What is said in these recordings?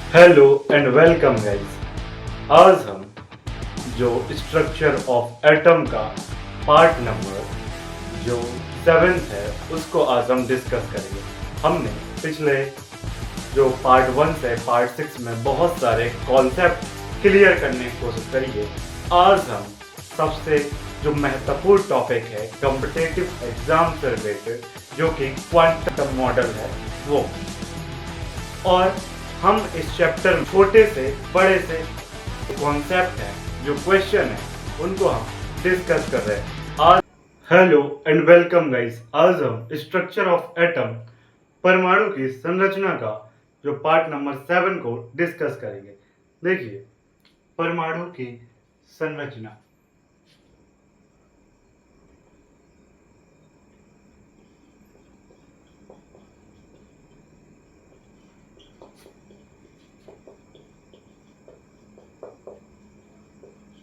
Hello and welcome guys. आज हम जो स्ट्रक्चर ऑफ एटम का पार्ट नंबर जो 7th है उसको आज हम डिस्कस करेंगे। हमने पिछले जो पार्ट 1 से पार्ट 6 में बहुत सारे कॉन्सेप्ट क्लियर करने की कोशिश करी है। आज हम सबसे जो महत्वपूर्ण टॉपिक है कॉम्पिटिटिव एग्जाम से रिलेटेड जो कि क्वांटम मॉडल है वो, और हम इस चैप्टर में छोटे से बड़े से कॉन्सेप्ट हैं जो क्वेश्चन है उनको हम डिस्कस कर रहे हैं आज। Hello and welcome guys. आज हम स्ट्रक्चर ऑफ एटम परमाणु की संरचना का जो पार्ट नंबर 7 को डिस्कस करेंगे। देखिए, परमाणु की संरचना।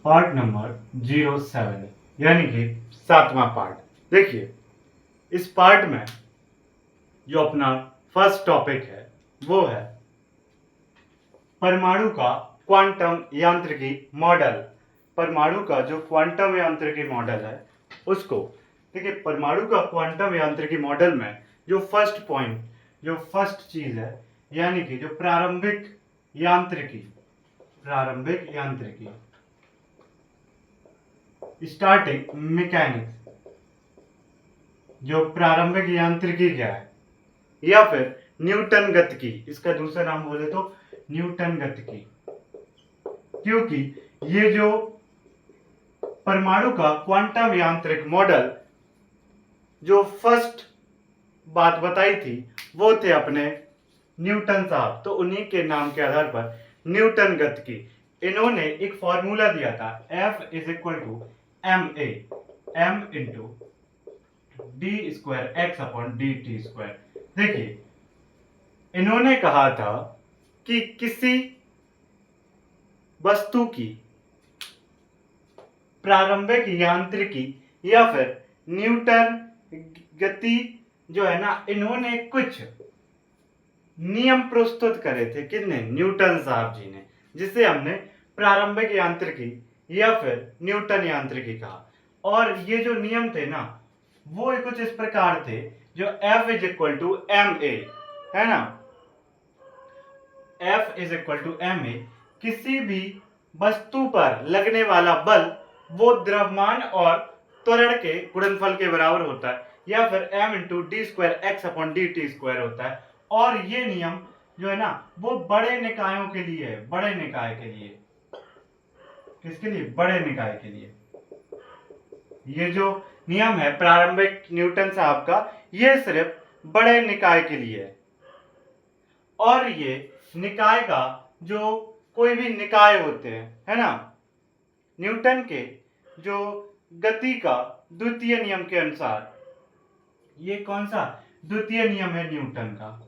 पार्ट नंबर 07 यानी कि 7वां पार्ट। देखिए, इस पार्ट में जो अपना फर्स्ट टॉपिक है वो है परमाणु का क्वांटम यांत्रिकी मॉडल। परमाणु का जो क्वांटम यांत्रिकी मॉडल है उसको देखिए। परमाणु का क्वांटम यांत्रिकी मॉडल में जो फर्स्ट पॉइंट, जो फर्स्ट चीज है, यानी कि जो प्रारंभिक यांत्रिकी, स्टार्टिंग मैकेनिक्स, जो प्रारंभिक यांत्रिकी क्या है, या फिर न्यूटन गतिकी, इसका दूसरा नाम बोले तो न्यूटन गतिकी। क्योंकि ये जो परमाणु का क्वांटम यांत्रिक मॉडल जो फर्स्ट बात बताई थी वो थे अपने न्यूटन साहब, तो उन्हीं के नाम के आधार पर न्यूटन गतिकी। इन्होंने एक फॉर्मूला दिया था, F is equal to ma, m into D square X upon D T square. देखिए, इन्होंने कहा था कि किसी वस्तु की प्रारंभिक यांत्रिकी या फिर न्यूटन गति जो है ना, इन्होंने कुछ नियम प्रस्तुत करे थे। किसने? न्यूटन साहब जी ने, जिसे हमने प्रारंभिक यांत्रिकी या फिर न्यूटन यांत्रिकी कहा। और ये जो नियम थे ना वो कुछ इस प्रकार थे, जो F is equal to M A है ना, F is equal to M A, किसी भी वस्तु पर लगने वाला बल वो द्रव्यमान और त्वरण के गुणनफल के बराबर होता है, या फिर m into D square X upon D T square होता है। और ये नियम जो है ना वो बड़े निकायों के लिए है, बड़े निकाय के लिए। किसके लिए? बड़े निकाय के लिए। ये जो नियम है प्रारंभिक न्यूटन साहब का, ये सिर्फ बड़े निकाय के लिए है। और ये निकाय का जो कोई भी निकाय होते हैं, है ना, न्यूटन के जो गति का द्वितीय नियम के अनुसार, ये कौन सा द्वितीय नियम है न्यूटन का,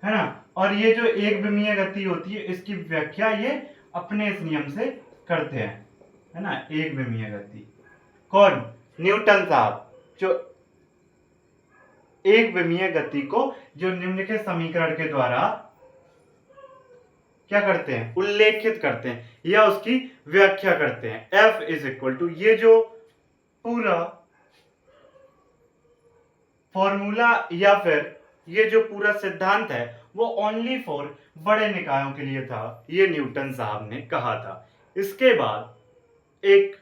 है ना। और ये जो एक विमीय गति होती है इसकी व्याख्या ये अपने इस नियम से करते हैं, है ना। एक विमीय गति कौन? न्यूटन साहब, जो एक विमीय गति को जो निम्नलिखित समीकरण के द्वारा क्या करते हैं? उल्लेखित करते हैं या उसकी व्याख्या करते हैं। F इज इक्वल टू, ये जो पूरा फॉर्मूला या फिर ये जो पूरा सिद्धांत है वो ओनली फॉर बड़े निकायों के लिए था, ये न्यूटन साहब ने कहा था। इसके बाद एक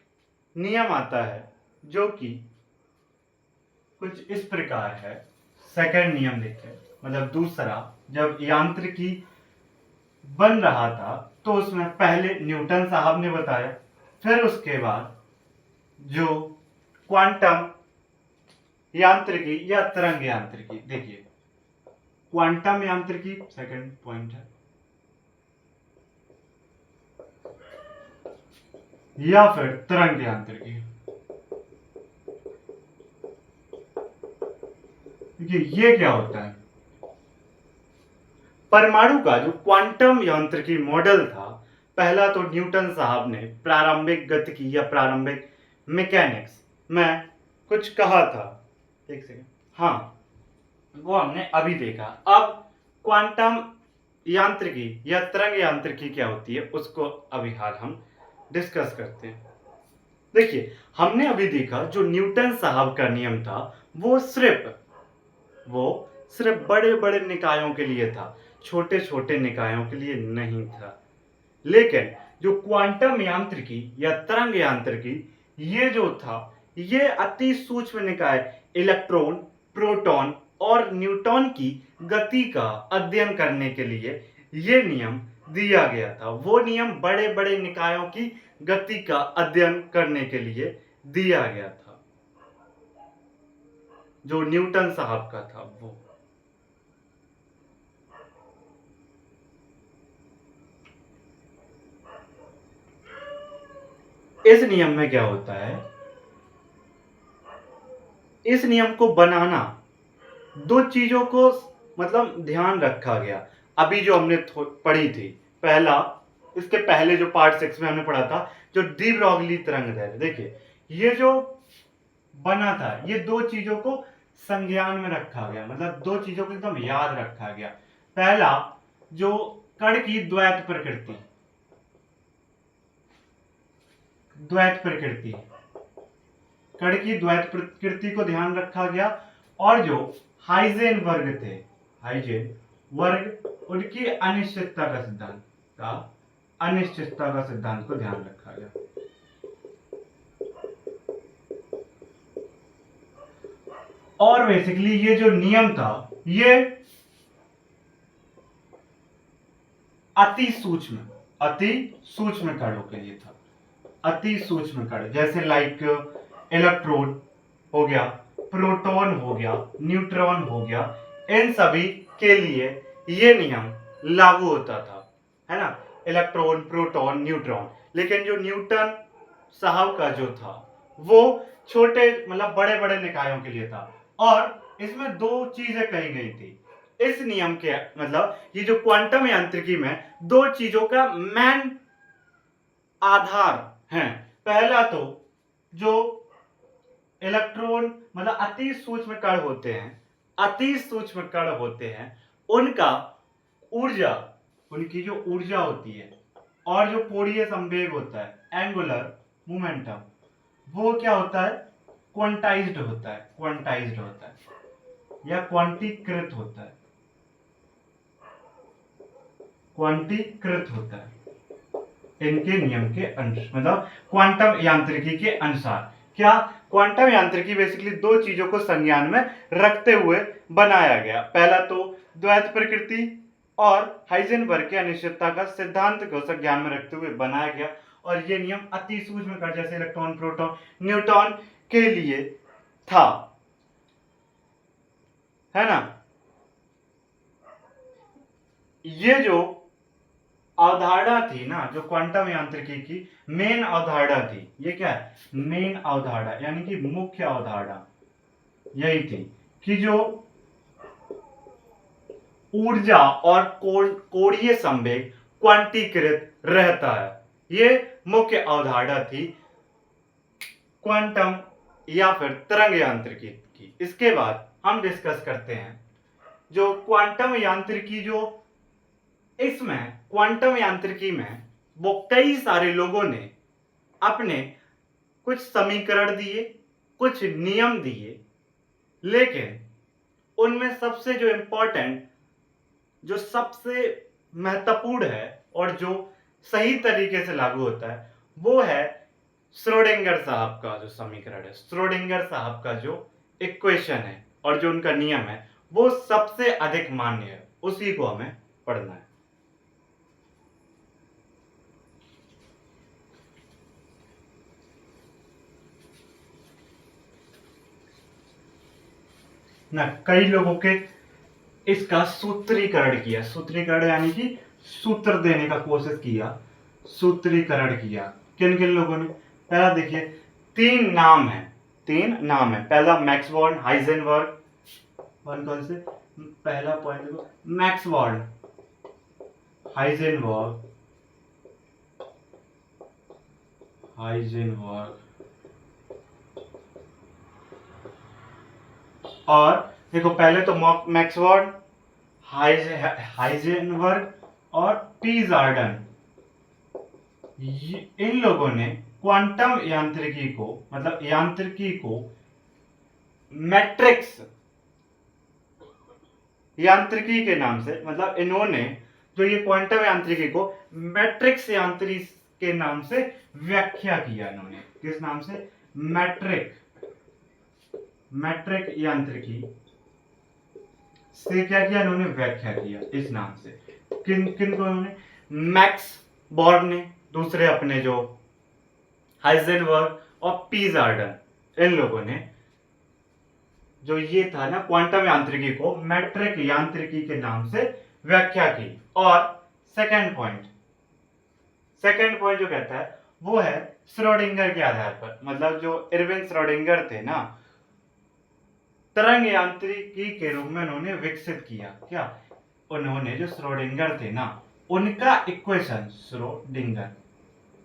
नियम आता है जो कि कुछ इस प्रकार है। सेकंड नियम लिखते हैं, मतलब दूसरा, जब यांत्रिकी बन रहा था तो उसमें पहले न्यूटन साहब ने बताया, फिर उसके बाद जो क्वांटम यांत्रिकी या तरंग यांत्रिकी, देखिए क्वांटम यांत्रिकी सेकंड पॉइंट है, या फिर तरंग यांत्रिकी। देखिए ये क्या होता है, परमाणु का जो क्वांटम यांत्रिकी मॉडल था, पहला तो न्यूटन साहब ने प्रारंभिक गतिकी या प्रारंभिक मैकेनिक्स में कुछ कहा था। एक सेकंड, हाँ, वो हमने अभी देखा। अब क्वांटम यांत्रिकी या तरंग यांत्रिकी क्या होती है उसको अभी हाल हम डिस्कस करते हैं। देखिए, हमने अभी देखा जो न्यूटन साहब का नियम था वो सिर्फ बड़े बड़े निकायों के लिए था, छोटे छोटे निकायों के लिए नहीं था। लेकिन जो क्वांटम यांत्रिकी या तरंग यांत्रिकी ये जो था, ये अति सूक्ष्म निकाय इलेक्ट्रॉन, प्रोटॉन और न्यूट्रॉन की गति का अध्ययन करने के लिए ये नियम दिया गया था। वो नियम बड़े बड़े निकायों की गति का अध्ययन करने के लिए दिया गया था, जो न्यूटन साहब का था वो। इस नियम में क्या होता है, इस नियम को बनाना दो चीजों को मतलब ध्यान रखा गया। अभी जो हमने पढ़ी थी, पहला इसके पहले जो पार्ट 6 में हमने पढ़ा था, जो डी ब्रॉगली तरंगदैर्घ्य, देखिए ये जो बना था, ये दो चीजों को संज्ञान में रखा गया, मतलब दो चीजों को एकदम याद रखा गया। पहला, जो कण की द्वैत प्रकृति, कण की द्वैत प्रकृति को ध्यान रखा गया, और जो हाइजेनबर्ग थे, हाइजेनबर्ग, उनकी अनिश्चितता का सिद्धांत को ध्यान रखा गया। और बेसिकली ये जो नियम था, ये अति सूक्ष्म कणों के लिए था। अति सूक्ष्म कण जैसे लाइक इलेक्ट्रॉन हो गया, प्रोटॉन हो गया, न्यूट्रॉन हो गया, इन सभी के लिए ये नियम लागू होता था, है ना, इलेक्ट्रॉन, प्रोटॉन, न्यूट्रॉन। लेकिन जो न्यूटन साहब का जो था वो छोटे मतलब बड़े बड़े निकायों के लिए था, और इसमें दो चीजें कही गई थी इस नियम के, मतलब ये जो क्वांटम यांत्रिकी में दो चीजों का मेन आधार है। पहला तो जो इलेक्ट्रॉन मतलब अति सूक्ष्म कण होते हैं, उनका ऊर्जा, उनकी जो ऊर्जा होती है और जो कोणीय संवेग होता है, एंगुलर मोमेंटम, वो क्या होता है, क्वांटाइज्ड होता है या क्वांटीकृत होता है इनके नियम के अनुसार, मतलब क्वांटम यांत्रिकी के अनुसार। क्या क्वांटम यांत्रिकी बेसिकली दो चीजों को संज्ञान में रखते हुए बनाया गया। पहला तो द्वैत प्रकृति और हाइजेनबर्ग के अनिश्चितता का सिद्धांत को संज्ञान में रखते हुए बनाया गया, और ये नियम अति सूक्ष्म कण जैसे इलेक्ट्रॉन, प्रोटॉन, न्यूट्रॉन के लिए था, है ना। ये जो अवधारणा थी ना, जो क्वांटम यांत्रिकी की मेन अवधारणा थी, ये क्या है, मेन अवधारणा यानी कि मुख्य अवधारणा यही थी कि जो ऊर्जा और कोणीय संवेग क्वांटीकृत रहता है, ये मुख्य अवधारणा थी क्वांटम या फिर तरंग यांत्रिकी की। इसके बाद हम डिस्कस करते हैं जो क्वांटम यांत्रिकी, जो इसमें क्वांटम यांत्रिकी में वो कई सारे लोगों ने अपने कुछ समीकरण दिए, कुछ नियम दिए, लेकिन उनमें सबसे जो इंपॉर्टेंट, जो सबसे महत्वपूर्ण है और जो सही तरीके से लागू होता है, वो है श्रोडिंगर साहब का जो समीकरण है, श्रोडिंगर साहब का जो इक्वेशन है और जो उनका नियम है, वो सबसे अधिक मान्य है, उसी को हमें पढ़ना है। ना कई लोगों के इसका सूत्रीकरण यानी कि सूत्र देने का कोशिश किया, सूत्रीकरण किया। किन किन लोगों ने, पहला देखिए, तीन नाम है। पहला मैक्स बॉर्न, हाइजेनबर्ग, कौन से, पहला पॉइंट देखो, मैक्स बॉर्न, हाइजेनबर्ग, और देखो पहले तो मैक्स बॉर्न, हाइजेनबर्ग और पी जॉर्डन, इन लोगों ने क्वांटम यांत्रिकी को, मतलब यांत्रिकी को मैट्रिक्स यांत्रिकी के नाम से, मतलब इन्होंने जो ये क्वांटम यांत्रिकी को मैट्रिक्स यांत्रिकी के नाम से व्याख्या किया। इन्होंने किस नाम से? मैट्रिक यांत्रिकी से क्या किया? इन्होंने व्याख्या किया इस नाम से। किन किन को? इन्होंने मैक्स बोर्न ने, दूसरे अपने जो हाइजेनबर्ग और पी जॉर्डन, इन लोगों ने जो ये था ना क्वांटम यांत्रिकी को मैट्रिक यांत्रिकी के नाम से व्याख्या की। और सेकंड पॉइंट जो कहता है वो है श्रोडिंगर के आधार पर, मतलब जो इरविन श्रोडिंगर थे ना, तरंग यांत्रिकी के रूप में उन्होंने विकसित किया। क्या? उन्होंने जो श्रोडिंगर थे ना, उनका इक्वेशन श्रोडिंगर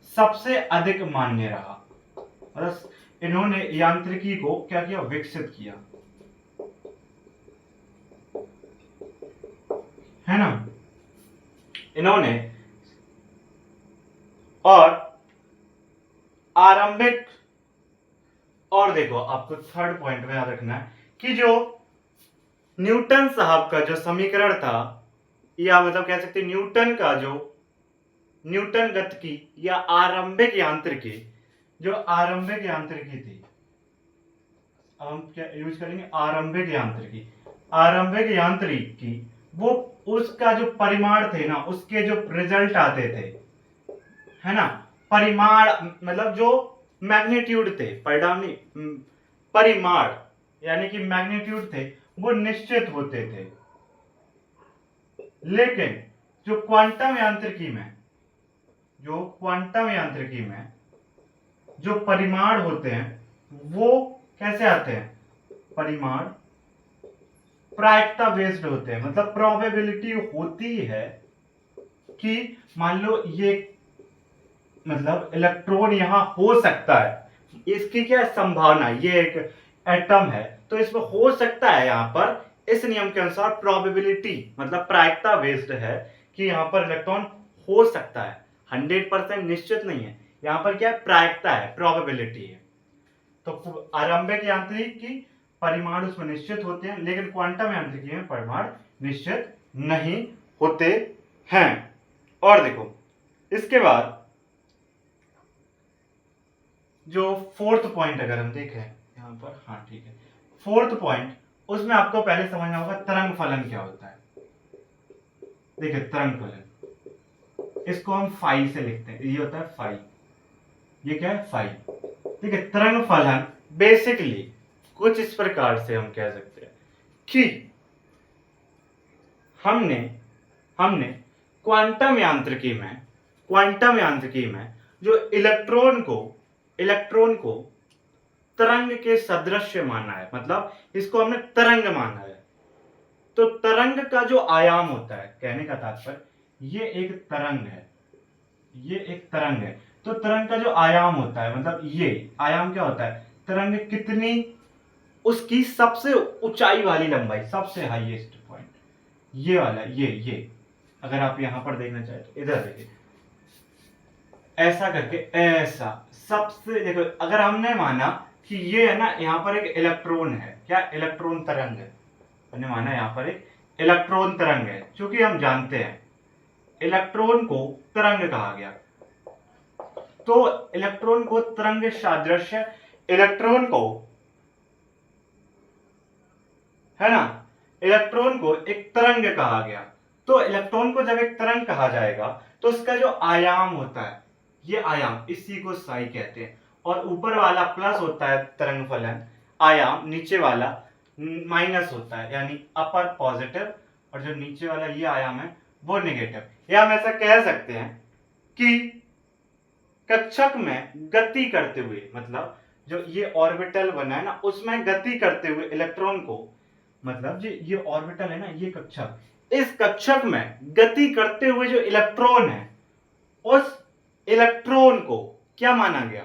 सबसे अधिक मान्य रहा। मतलब इन्होंने यांत्रिकी को क्या किया? विकसित किया, है ना। इन्होंने और आरंभिक, और देखो आपको थर्ड पॉइंट में याद रखना है कि जो न्यूटन साहब का जो समीकरण था, या मतलब कह सकते न्यूटन का जो न्यूटन गतिकी या आरंभिक यांत्रिकी, जो आरंभिक यांत्रिकी थी, हम क्या यूज करेंगे? आरंभिक यांत्रिकी, वो उसका जो परिमाण थे ना, उसके जो रिजल्ट आते थे, है ना, परिमाण मतलब जो मैग्नीट्यूड थे, परिमाण यानी कि मैग्नीट्यूड थे, वो निश्चित होते थे। लेकिन जो क्वांटम यांत्रिकी में जो परिमाण होते हैं वो कैसे आते हैं? परिमाण प्रायिकता बेस्ड होते हैं, मतलब प्रोबेबिलिटी होती है कि मान लो ये, मतलब इलेक्ट्रॉन यहां हो सकता है, इसकी क्या संभावना, ये एक एटम है तो इसमें हो सकता है, यहां पर इस नियम के अनुसार प्रोबेबिलिटी मतलब प्रायिकता बेस्ड है कि यहां पर इलेक्ट्रॉन हो सकता है, 100% निश्चित नहीं है, यहां पर क्या है? प्रायिकता है, प्रोबेबिलिटी है। तो आरंभिक यांत्रिकी परिमाण उसमें निश्चित होते हैं, लेकिन क्वांटम यांत्रिकी में परिमाण निश्चित नहीं होते हैं। और देखो इसके बाद जो फोर्थ पॉइंट अगर हम देखें यहां पर, हाँ ठीक है, फोर्थ पॉइंट, उसमें आपको पहले समझना होगा तरंग फलन क्या होता है। देखिए तरंग फलन, इसको हम फाई से लिखते हैं, ये होता है फाई, ये क्या है? फाई। ठीक है, तरंग फलन बेसिकली कुछ इस प्रकार से हम कह सकते हैं कि हमने क्वांटम यांत्रिकी में जो इलेक्ट्रॉन को तरंग के सदृश माना है, मतलब इसको हमने तरंग माना है। तो तरंग का जो आयाम होता है, कहने का तात्पर्य ये एक तरंग है, तो तरंग का जो आयाम होता है, मतलब ये आयाम क्या होता है? तरंग कितनी, उसकी सबसे ऊंचाई वाली लंबाई, सबसे हाईएस्ट पॉइंट, ये वाला, ये अगर आप यहां पर देखना चाहे तो इधर देखिए, ऐसा करके, ऐसा सबसे, देखो अगर हमने माना कि ये है ना, यहां पर एक इलेक्ट्रॉन है, क्या? इलेक्ट्रॉन तरंग है, हमने माना यहां पर एक इलेक्ट्रॉन तरंग है, क्योंकि हम जानते हैं इलेक्ट्रॉन को तरंग कहा गया, तो इलेक्ट्रॉन को तरंग सादृश्य, इलेक्ट्रॉन को, है ना, इलेक्ट्रॉन को एक तरंग कहा गया। तो इलेक्ट्रॉन को जब एक तरंग कहा जाएगा तो उसका जो आयाम होता है, ये आयाम, इसी को साई कहते हैं, और ऊपर वाला प्लस होता है तरंग फलन आयाम, नीचे वाला माइनस होता है, यानी अपर पॉजिटिव, और जो नीचे वाला ये आयाम है वो नेगेटिव। या हम ऐसा कह सकते हैं कि कक्षक में गति करते हुए, मतलब जो ये ऑर्बिटल बना है ना, उसमें गति करते हुए इलेक्ट्रॉन को, मतलब जो ये ऑर्बिटल है ना, ये कक्षक, इस कक्षक में गति करते हुए जो इलेक्ट्रॉन है, उस इलेक्ट्रॉन को क्या माना गया?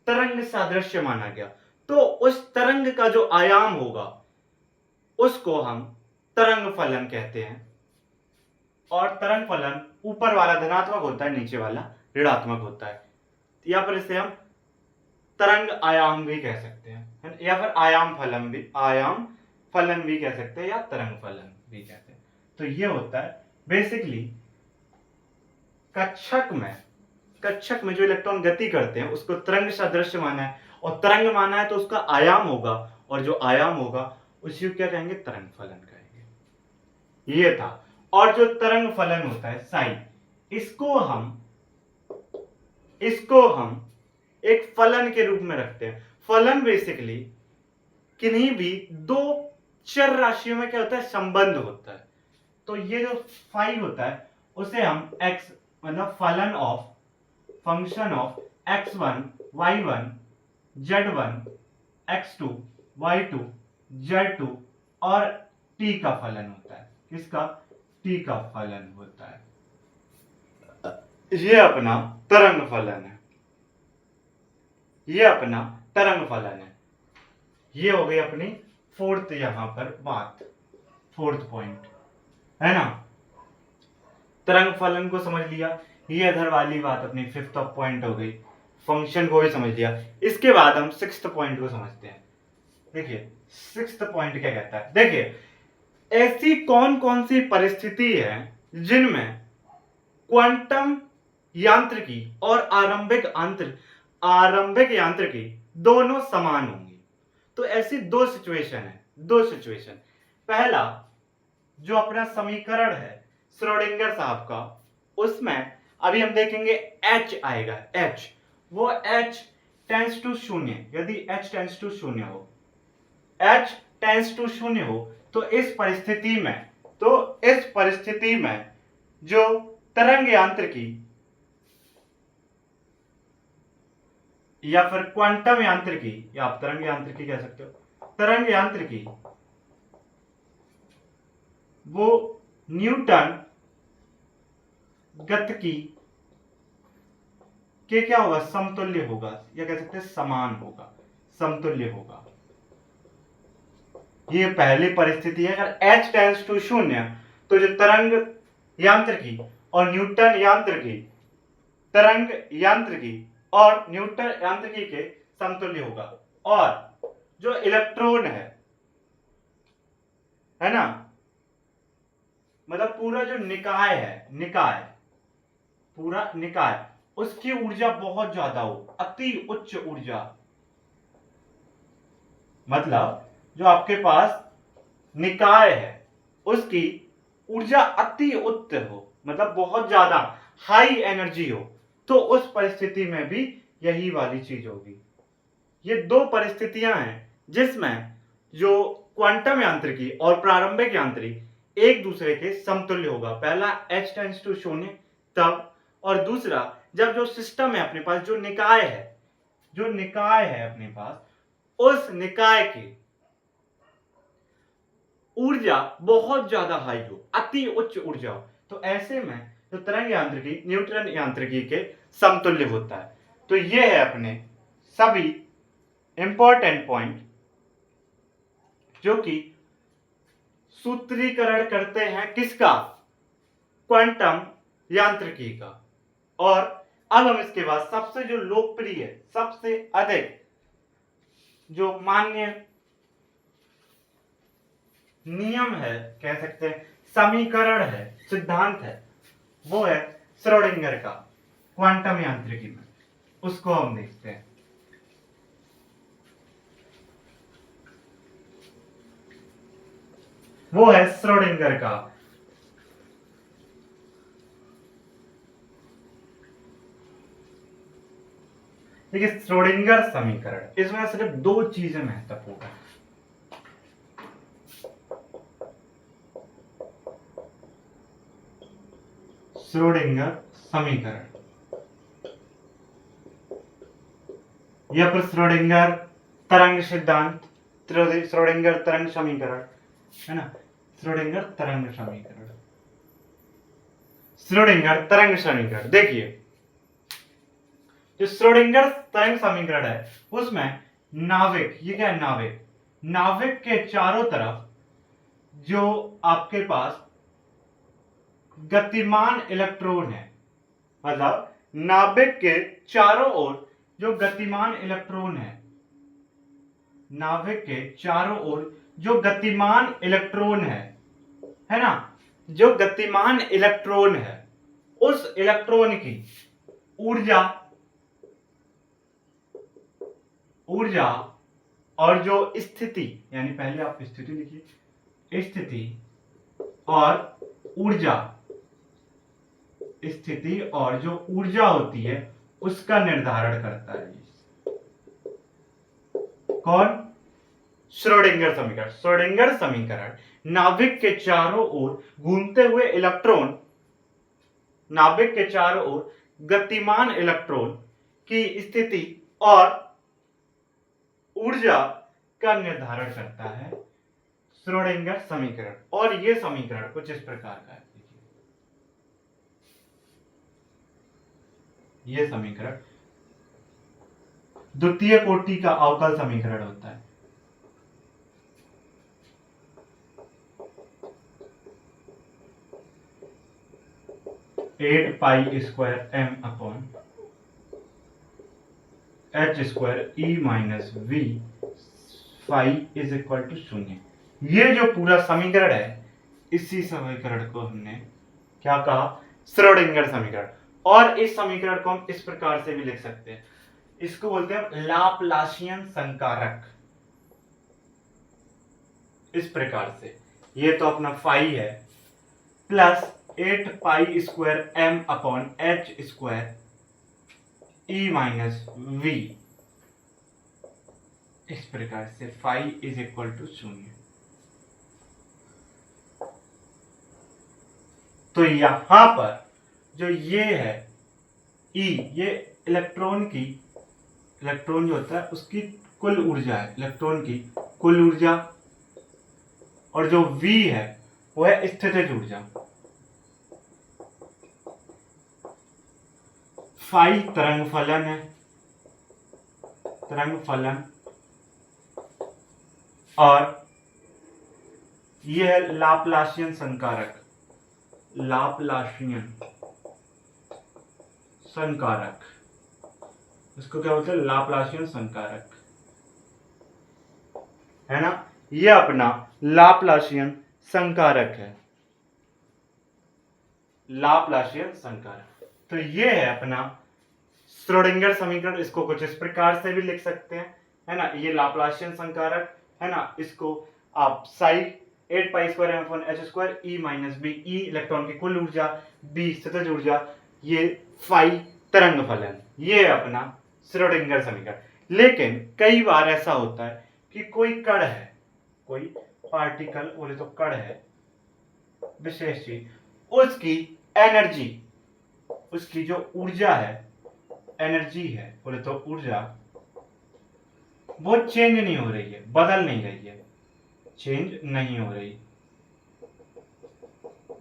तरंग सादृश्य माना गया। तो उस तरंग का जो आयाम होगा उसको हम तरंग फलन कहते हैं। और तरंग फलन ऊपर वाला धनात्मक होता है, नीचे वाला ऋणात्मक होता है। या फिर इसे हम तरंग आयाम भी कह सकते हैं, या फिर आयाम फलन भी कह सकते हैं, या तरंग फलन भी कहते हैं। तो ये होता है बेसिकली कक्षक में जो इलेक्ट्रॉन गति करते हैं उसको तरंग सदृश माना है, और तरंग माना है तो उसका आयाम होगा, और जो आयाम होगा उसी को क्या कहेंगे, तरंग फलन कहेंगे। ये था। और जो तरंग फलन होता है साई, इसको हम एक फलन के रूप में रखते हैं। फलन बेसिकली किन्हीं भी दो चर राशियों में क्या होता है, संबंध होता है। तो ये जो फाई होता है उसे हम x मतलब function of x1 y1 z1 x2 y2 z2 और t का फलन होता है। किसका? t का फलन होता है। ये अपना तरंग फलन है, ये हो गई अपनी फोर्थ यहां पर बात, फोर्थ पॉइंट है ना। तरंग फलन को समझ लिया, ये इधर वाली बात अपनी फिफ्थ पॉइंट हो गई। फंक्शन को भी समझ लिया। इसके बाद हम सिक्स्थ पॉइंट को समझते हैं। देखिए सिक्स्थ पॉइंट क्या कहता है, देखिए ऐसी कौन कौन सी परिस्थिति है जिनमें क्वांटम यांत्रिकी और आरंभिक यांत्रिकी दोनों समान होंगी। तो ऐसी दो सिचुएशन। पहला जो अपना समीकरण है श्रोडिंगर साहब का, उसमें अभी हम देखेंगे H आएगा। H वो H टेंस टू शून्य, यदि H टेंस टू शून्य हो तो इस परिस्थिति में जो तरंग यांत्रिकी या फिर क्वांटम यांत्रिकी, या आप तरंग यांत्रिकी कह सकते हो, तरंग यांत्रिकी वो न्यूटन गतिकी के क्या होगा, समतुल्य होगा, या कह सकते हैं समान होगा, समतुल्य होगा। ये पहली परिस्थिति है। अगर H टेंस टू शून्य तो जो तरंग यांत्रिकी और न्यूटन यांत्रिकी के समतुल्य होगा। और जो इलेक्ट्रॉन है ना, मतलब पूरा जो निकाय है, पूरा निकाय, उसकी ऊर्जा बहुत ज्यादा हो, अति उच्च ऊर्जा, मतलब जो आपके पास निकाय है उसकी ऊर्जा अति उच्च हो, मतलब बहुत ज्यादा हाई एनर्जी हो, तो उस परिस्थिति में भी यही वाली चीज होगी। ये दो परिस्थितियां हैं जिसमें जो क्वांटम यांत्रिकी और प्रारंभिक यांत्रिकी एक दूसरे के समतुल्य होगा। पहला H टेंस टू शून्य तब, और दूसरा जब जो सिस्टम है अपने पास, जो निकाय है अपने पास, उस निकाय की ऊर्जा बहुत ज्यादा हाई हो, अति उच्च ऊर्जा हो, तो ऐसे में तो तरंग यांत्रिकी न्यूटन यांत्रिकी के समतुल्य होता है। तो ये है अपने सभी इंपॉर्टेंट पॉइंट जो कि सूत्रीकरण करते हैं किसका, क्वांटम यांत्रिकी का। और अब हम इसके बाद सबसे जो लोकप्रिय, सबसे अधिक जो मान्य नियम है, कह सकते हैं समीकरण है, सिद्धांत है, वो है श्रोडिंगर का क्वांटम यांत्रिकी में। उसको हम देखते हैं। वो है श्रोडिंगर का देखिए श्रोडिंगर समीकरण, इसमें सिर्फ दो चीजें महत्वपूर्ण है। श्रोडिंगर समीकरण या फिर श्रोडिंगर तरंग सिद्धांत, श्रोडिंगर तरंग समीकरण है ना, श्रोडिंगर तरंग समीकरण। देखिए जो श्रोडिंगर तरंग समीकरण है उसमें नाविक, ये क्या है, नाविक के चारों तरफ जो आपके पास गतिमान इलेक्ट्रॉन है, मतलब नाभिक के चारों ओर जो गतिमान इलेक्ट्रॉन नाभिक के चारों ओर जो गतिमान इलेक्ट्रॉन है ना, जो गतिमान इलेक्ट्रॉन है उस इलेक्ट्रॉन की ऊर्जा और जो स्थिति, यानी पहले आप स्थिति लिखिए, स्थिति और जो ऊर्जा होती है उसका निर्धारण करता है कौन? श्रोडिंगर समीकरण नाभिक के चारों ओर घूमते हुए इलेक्ट्रॉन, नाभिक के चारों ओर गतिमान इलेक्ट्रॉन की स्थिति और ऊर्जा का निर्धारण करता है श्रोडिंगर समीकरण। और यह समीकरण कुछ इस प्रकार का है, यह समीकरण द्वितीय कोटि का अवकल समीकरण होता है। Eight pi square M upon H square E minus V five is equal to 0। ये जो पूरा समीकरण है, इसी समीकरण को हमने क्या कहा? श्रोडिंगर समीकरण। और इस समीकरण को हम इस प्रकार से भी लिख सकते हैं, इसको बोलते हैं लाप्लासियन संकारक। इस प्रकार से ये तो अपना फाइव है plus 8 pi square M upon H square E minus V, इस प्रकार से फाइव इज इक्वल टू 0। तो यहां पर जो ये है ई, ये इलेक्ट्रॉन जो होता है उसकी कुल ऊर्जा है, इलेक्ट्रॉन की कुल ऊर्जा, और जो वी है वो है स्थितिज ऊर्जा। फाइव तरंग फलन और यह है लाप्लासियन संकारक, इसको क्या बोलते हैं? लाप्लासियन संकारक, है ना। यह अपना लाप्लासियन संकारक है, लाप्लासियन संकारक। तो ये है अपना श्रोडिंगर समीकरण। इसको कुछ इस प्रकार से भी लिख सकते हैं, है ना। ये लाप्लासियन संकारक है ना, इसको आप sign 8 pi square M upon H square E minus B, E electron की कुल ऊर्जा, बी स्थितिज ऊर्जा, ये फाई तरंग फलन, ये अपना श्रोडिंगर समीकरण। लेकिन कई बार ऐसा होता है कि कोई कण है, कोई पार्टिकल बोले तो कण है, विशेष चीज, उसकी एनर्जी, उसकी जो ऊर्जा है, एनर्जी है बोले तो ऊर्जा, वो चेंज नहीं हो रही है, बदल नहीं रही है, चेंज नहीं हो रही।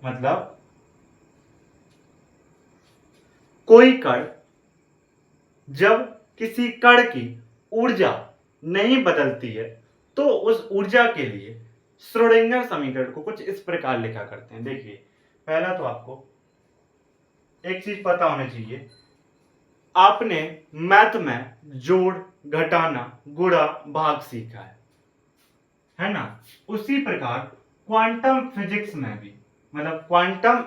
मतलब कोई कण, जब किसी कण की ऊर्जा नहीं बदलती है तो उस ऊर्जा के लिए श्रोडिंगर समीकरण को कुछ इस प्रकार लिखा करते हैं। देखिए, पहला तो आपको एक चीज पता होनी चाहिए, आपने मैथ में जोड़, घटाना, गुणा, भाग सीखा है ना। उसी प्रकार क्वांटम फिजिक्स में भी, मतलब क्वांटम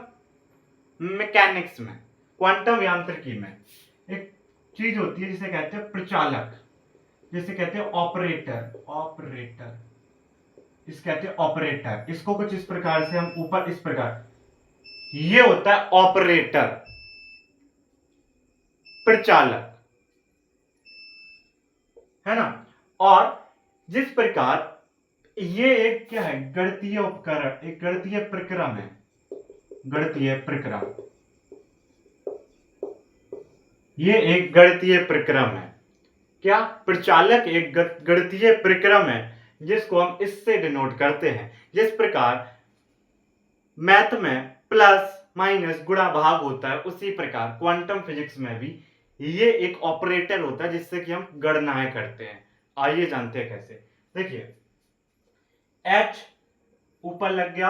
मैकेनिक्स में, क्वांटम यांत्रिकी में एक चीज होती है जिसे कहते हैं प्रचालक, जिसे कहते हैं ऑपरेटर, इस कहते हैं ऑपरेटर। इसको कुछ इस प्रकार से हम ऊपर इस प्रकार, ये होता है ऑपरेटर, प्रचालक, है ना। और जिस प्रकार ये एक क्या है, गणितीय उपकरण, एक गणितीय प्रक्रम है, गणितीय प्रक्रम, ये एक गणितीय प्रक्रम है। क्या? प्रचालक एक गणितीय प्रक्रम है जिसको हम इससे डिनोट करते हैं। जिस प्रकार मैथ में प्लस माइनस गुणा भाग होता है, उसी प्रकार क्वांटम फिजिक्स में भी ये एक ऑपरेटर होता है जिससे कि हम गणनाएं करते हैं। आइए जानते हैं कैसे। देखिए, H ऊपर लग गया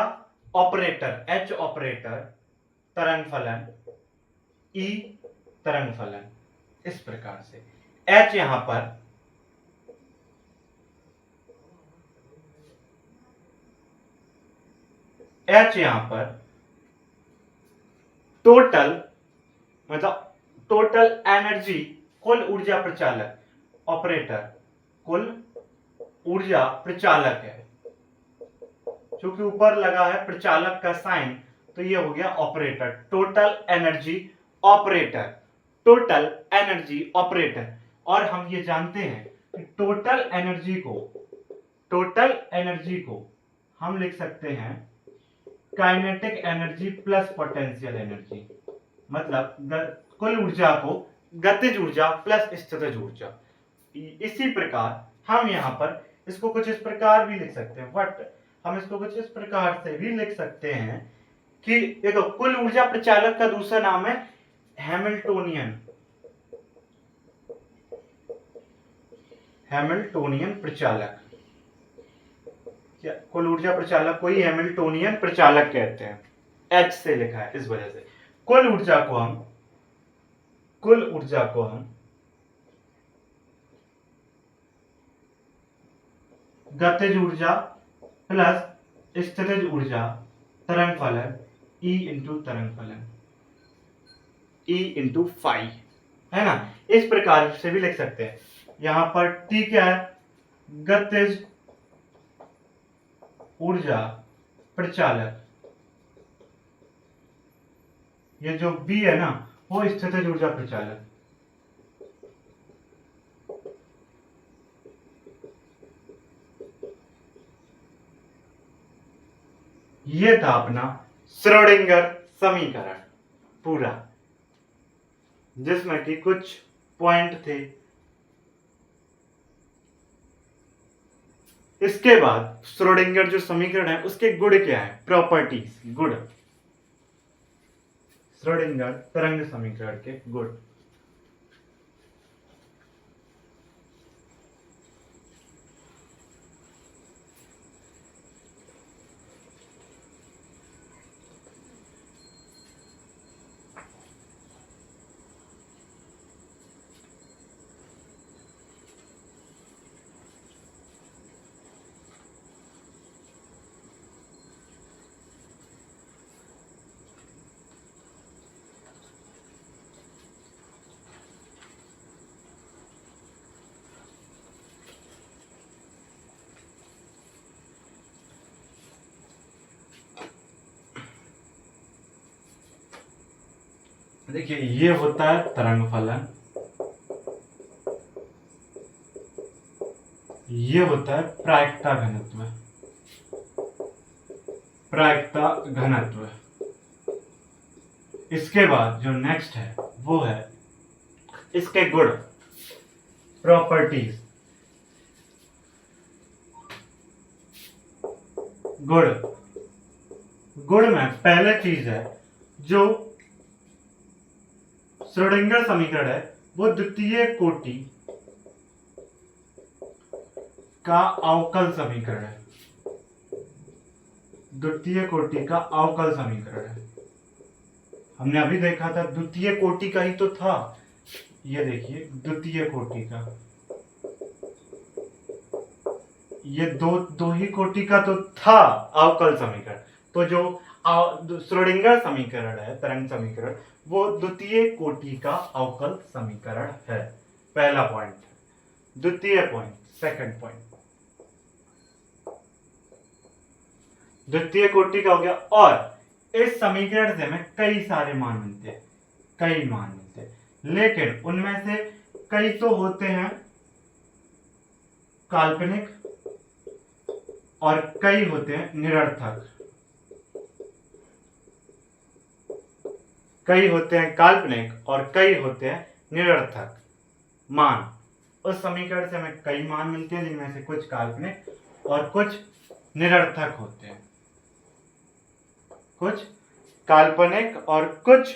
ऑपरेटर एच ऑपरेटर, तरंग फलन ई तरंग फलन, इस प्रकार से एच यहां पर टोटल मतलब टोटल एनर्जी, कुल ऊर्जा प्रचालक, ऑपरेटर कुल ऊर्जा प्रचालक है, क्योंकि ऊपर लगा है प्रचालक का साइन, तो ये हो गया operator, total energy operator, total energy operator. और हम ये जानते हैं कि टोटल एनर्जी को हम लिख सकते हैं kinetic energy plus potential energy, मतलब कुल ऊर्जा को गतिज ऊर्जा प्लस स्थितिज ऊर्जा। इसी प्रकार हम यहां पर इसको कुछ इस प्रकार भी लिख सकते हैं, बट हम इसको कुछ इस प्रकार से भी लिख सकते हैं कि देखो कुल ऊर्जा प्रचालक का दूसरा नाम है हैमिल्टोनियन प्रचालक। क्या कुल ऊर्जा प्रचालक को ही हैमिल्टोनियन प्रचालक कहते हैं, एच से लिखा है इस वजह से। कुल ऊर्जा को हम गतिज ऊर्जा प्लस स्थितिज ऊर्जा तरंग फलन E इंटू तरंग फलन E इंटू फाई, है ना, इस प्रकार से भी लिख सकते हैं। यहां पर T क्या है, गतिज ऊर्जा प्रचालक, ये जो B है ना वो स्थितिज ऊर्जा प्रचालक। ये था अपना श्रोडिंगर समीकरण पूरा, जिसमें कि कुछ पॉइंट थे। इसके बाद श्रोडिंगर जो समीकरण है उसके गुण क्या है, प्रॉपर्टीज, गुण, श्रोडिंगर तरंग समीकरण के गुण। देखिए ये होता है तरंग फलन, ये होता है प्रायिकता घनत्व। इसके बाद जो नेक्स्ट है वो है इसके गुण, प्रॉपर्टीज, गुण में पहले चीज है जो श्रोडिंगर समीकरण है वो द्वितीय कोटि का अवकल समीकरण है, द्वितीय कोटि का अवकल समीकरण है। हमने अभी देखा था द्वितीय कोटि का ही तो था, ये देखिए द्वितीय कोटि का, ये दो ही कोटि का तो था अवकल समीकरण। तो जो श्रोडिंगर समीकरण है, तरंग समीकरण, वो द्वितीय कोटि का अवकल समीकरण है, पहला पॉइंट। द्वितीय पॉइंट, सेकंड पॉइंट, द्वितीय कोटि का हो गया। और इस समीकरण से हमें कई सारे मान मिलते हैं, लेकिन उनमें से कई तो होते हैं काल्पनिक और कई होते हैं निरर्थक, कई होते हैं काल्पनिक और कई होते हैं निरर्थक मान। उस समीकरण से हमें कई मान मिलते हैं जिनमें से कुछ काल्पनिक और कुछ निरर्थक होते हैं, कुछ काल्पनिक और कुछ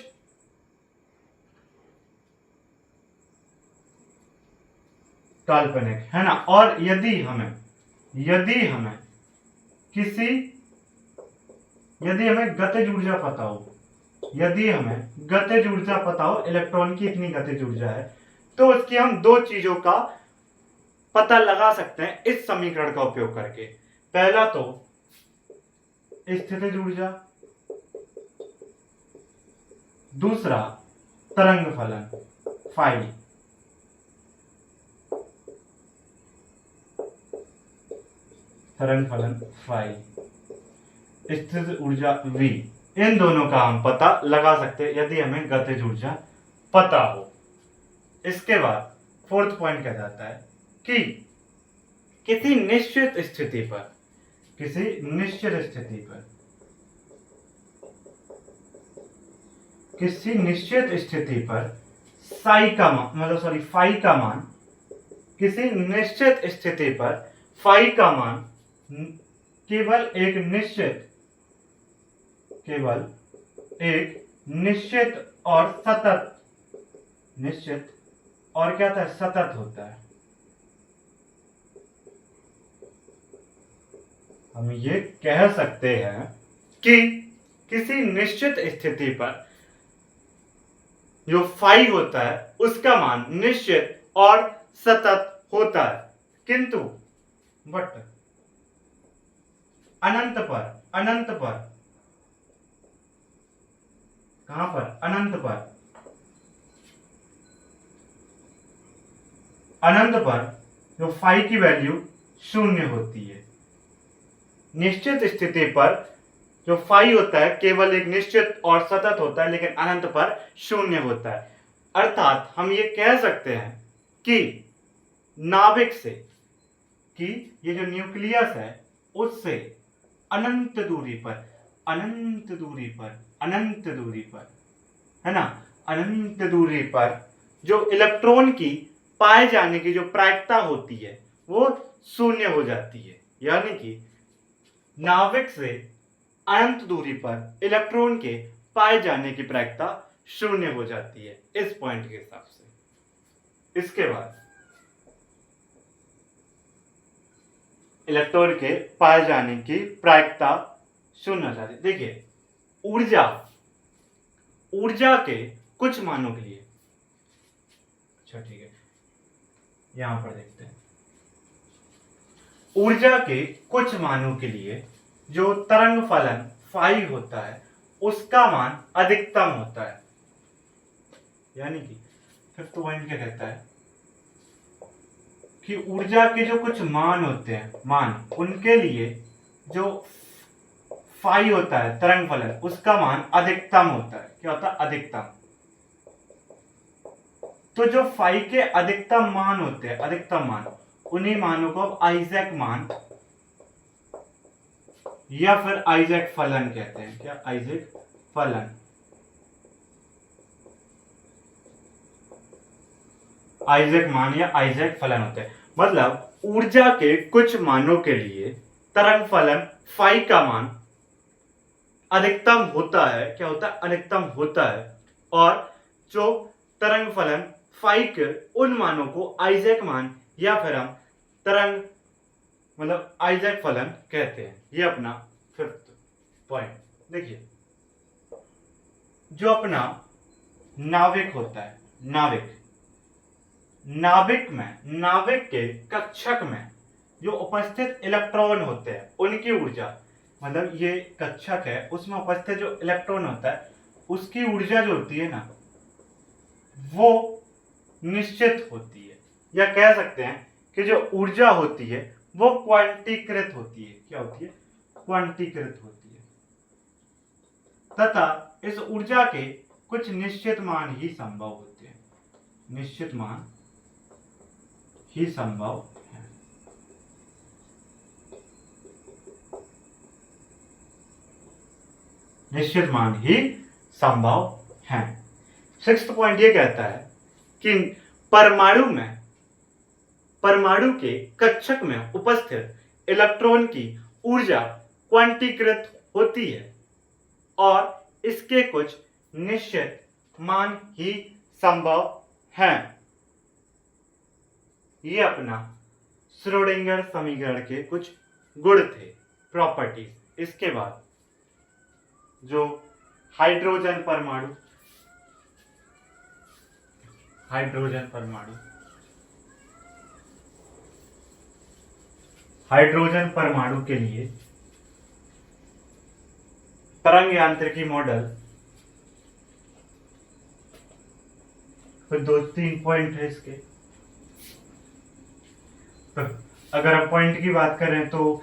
काल्पनिक, है ना। और यदि हमें किसी यदि हमें गतिज ऊर्जा पता हो, यदि हमें गतिज ऊर्जा पता हो, इलेक्ट्रॉन की इतनी गतिज ऊर्जा है, तो उसकी हम दो चीजों का पता लगा सकते हैं इस समीकरण का उपयोग करके। पहला तो स्थितिज ऊर्जा, दूसरा तरंग फलन फाई। तरंग फलन फाई, स्थितिज ऊर्जा V, इन दोनों का हम पता लगा सकते हैं यदि हमें गतिज ऊर्जा पता हो। इसके बाद फोर्थ पॉइंट क्या जाता है कि किसी निश्चित स्थिति पर, किसी निश्चित स्थिति पर, किसी निश्चित स्थिति पर साई का मान, मतलब सॉरी फाई का मान, किसी निश्चित स्थिति पर फाई का मान केवल एक निश्चित, केवल एक निश्चित और सतत, निश्चित और क्या था, सतत होता है। हम ये कह सकते हैं कि किसी निश्चित स्थिति पर जो फाई होता है उसका मान निश्चित और सतत होता है, किंतु बट अनंत पर, अनंत पर, कहां पर, अनंत पर, अनंत पर जो फाई की वैल्यू शून्य होती है। निश्चित स्थिति पर जो फाई होता है केवल एक निश्चित और सतत होता है, लेकिन अनंत पर शून्य होता है। अर्थात हम ये कह सकते हैं कि नाभिक से, कि ये जो न्यूक्लियस है उससे अनंत दूरी पर, अनंत दूरी पर, अनंत दूरी पर, है ना, अनंत दूरी पर जो इलेक्ट्रॉन की पाए जाने की जो प्रायिकता होती है वो शून्य हो जाती है। यानी कि नाभिक से अनंत दूरी पर इलेक्ट्रॉन के पाए जाने की प्रायिकता शून्य हो जाती है इस पॉइंट के हिसाब से। इसके बाद इलेक्ट्रॉन के पाए जाने की प्रायिकता शून्य हो जाती है। देखिए ऊर्जा, ऊर्जा के कुछ मानों के लिए, अच्छा ठीक है, यहां पर देखते हैं, ऊर्जा के कुछ मानों के लिए जो तरंग फलन फाई होता है उसका मान अधिकतम होता है। यानी कि फिफ्थ पॉइंट क्या कहता है कि ऊर्जा के जो कुछ मान होते हैं, मान, उनके लिए जो फाई होता है तरंग फलन उसका मान अधिकतम होता है। क्या होता है, अधिकतम। तो जो फाई के अधिकतम मान होते हैं, अधिकतम मान, उन्हीं मानों को अब आइजैक मान या फिर आइजैक फलन कहते हैं। क्या, आइजैक फलन, आइजैक मान या आइजैक फलन होते हैं। मतलब ऊर्जा के कुछ मानों के लिए तरंग फलन फाई का मान अधिकतम होता है। क्या होता है, अधिकतम होता है। और जो तरंग फलन फाई के उन मानों को आइजैक मान या फिर हम तरंग मतलब आइजैक फलन कहते हैं। ये अपना फिफ्थ पॉइंट। देखिए जो अपना नाविक होता है, नाविक, नाभिक में, नाभिक के कक्षक में जो उपस्थित इलेक्ट्रॉन होते हैं उनकी ऊर्जा, मतलब ये कक्षक है उसमें उपस्थित जो इलेक्ट्रॉन होता है उसकी ऊर्जा जो होती है ना वो निश्चित होती है, या कह सकते हैं कि जो ऊर्जा होती है वो क्वांटीकृत होती है। क्या होती है, क्वांटीकृत होती है। तथा इस ऊर्जा के कुछ निश्चित मान ही संभव होते हैं, निश्चित मान ही संभव है। निश्चित मान ही संभव है। सिक्स्थ पॉइंट ये कहता है कि परमाणु में, परमाणु के कक्षक में उपस्थित इलेक्ट्रॉन की ऊर्जा क्वांटीकृत होती है और इसके कुछ निश्चित मान ही संभव हैं। ये अपना श्रोडिंगर समीकरण के कुछ गुण थे, प्रॉपर्टीज। इसके बाद जो हाइड्रोजन परमाणु हाइड्रोजन परमाणु हाइड्रोजन परमाणु के लिए तरंग यांत्रिकी मॉडल, फिर 2-3 पॉइंट है इसके। तो अगर हम पॉइंट की बात करें तो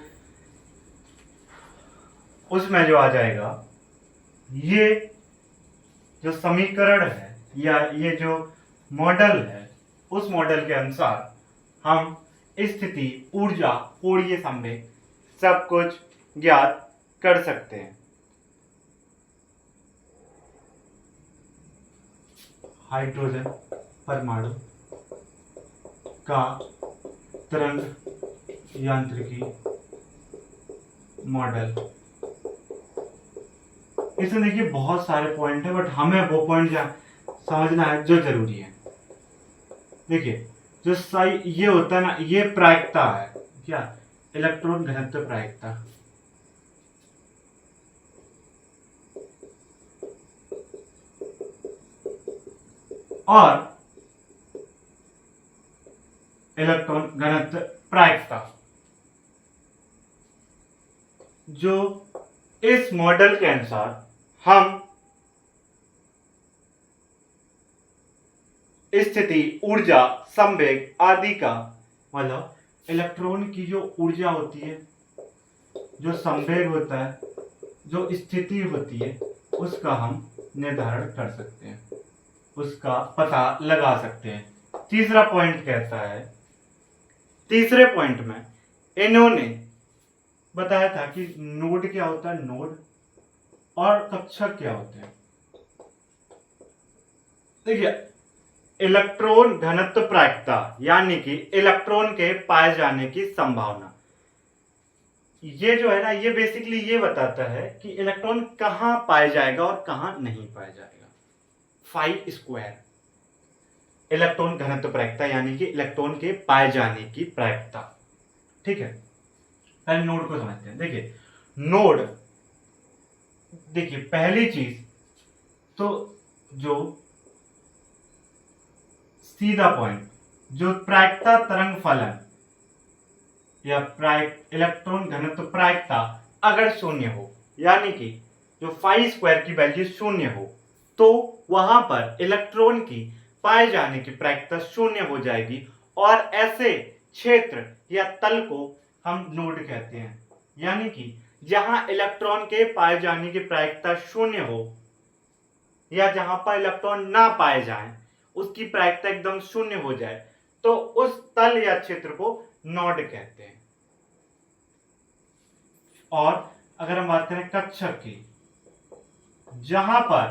उसमें जो आ जाएगा, ये जो समीकरण है या ये जो मॉडल है, उस मॉडल के अनुसार हम स्थिति, ऊर्जा, कोणीय संवेग सब कुछ ज्ञात कर सकते हैं। हाइड्रोजन परमाणु का तरंग यांत्रिकी मॉडल, इसमें देखिए बहुत सारे पॉइंट है, बट हमें वो पॉइंट समझना है जो जरूरी है। देखिए जो ये होता है ना, ये प्रायिकता है, क्या? इलेक्ट्रॉन घनत्व प्रायिकता। और इलेक्ट्रॉन घनत्व प्रायिकता जो इस मॉडल के अनुसार हम स्थिति, ऊर्जा, संवेग आदि का, मतलब इलेक्ट्रॉन की जो ऊर्जा होती है, जो संवेग होता है, जो स्थिति होती है, उसका हम निर्धारण कर सकते हैं, उसका पता लगा सकते हैं। तीसरा पॉइंट कहता है, तीसरे पॉइंट में इन्होंने बताया था कि नोड क्या होता है, नोड, और कक्षक क्या होते हैं। देखिए इलेक्ट्रॉन घनत्व प्रायिकता यानी कि इलेक्ट्रॉन के पाए जाने की संभावना, ये जो है ना, ये बेसिकली ये बताता है कि इलेक्ट्रॉन कहां पाया जाएगा और कहां नहीं पाया जाएगा। फाई स्क्वायर इलेक्ट्रॉन घनत्व प्रायिकता यानी कि इलेक्ट्रॉन के पाए जाने की प्रायिकता। ठीक है, पहले नोड को समझते हैं। देखिए नोड, देखिए पहली चीज तो जो सीधा पॉइंट, जो प्रायिकता तरंग फलन या इलेक्ट्रॉन घनत्व प्रायिकता अगर शून्य हो, यानी कि जो फाई स्क्वायर की वैल्यू शून्य हो, तो वहां पर इलेक्ट्रॉन की पाए जाने की प्रायिकता शून्य हो जाएगी, और ऐसे क्षेत्र या तल को हम नोड कहते हैं। यानी कि जहां इलेक्ट्रॉन के पाए जाने की प्रायिकता शून्य हो, या जहां पर इलेक्ट्रॉन ना पाए जाएं, उसकी प्रायिकता एकदम शून्य हो जाए, तो उस तल या क्षेत्र को नोड कहते हैं। और अगर हम बात करें कक्षक की, जहां पर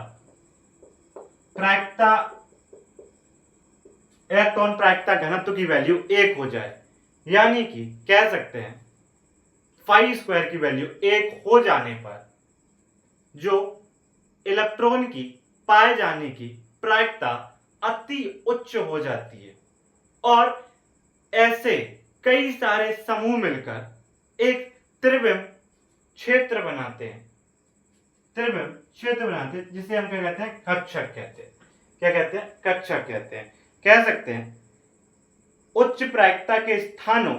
प्रायिकता, इलेक्ट्रॉन प्रायिकता घनत्व की वैल्यू 1 हो जाए, यानी कि कह सकते हैं फाई स्क्वायर की वैल्यू 1 हो जाने पर जो इलेक्ट्रॉन की पाए जाने की प्रायिकता अति उच्च हो जाती है, और ऐसे कई सारे समूह मिलकर एक त्रिविम क्षेत्र बनाते हैं, त्रिविम क्षेत्र बनाते हैं, जिसे हम क्या कहते हैं, कक्षक कहते हैं। क्या कहते हैं? कक्षक कहते हैं। कह सकते हैं उच्च प्रायिकता के स्थानों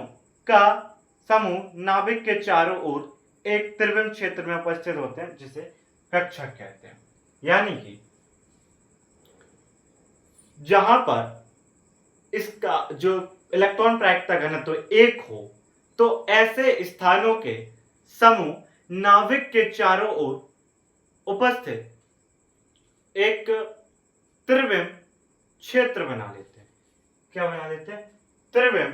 का समूह नाभिक के चारों ओर एक त्रिविम क्षेत्र में उपस्थित होते हैं, जिसे कक्षक कहते हैं। यानी कि जहां पर इसका जो इलेक्ट्रॉन प्रायिकता घनत्व 1 हो, तो ऐसे स्थानों के समूह नाभिक के चारों ओर उपस्थित एक त्रिविम क्षेत्र बना लेते हैं। क्या बना लेते हैं? त्रिविम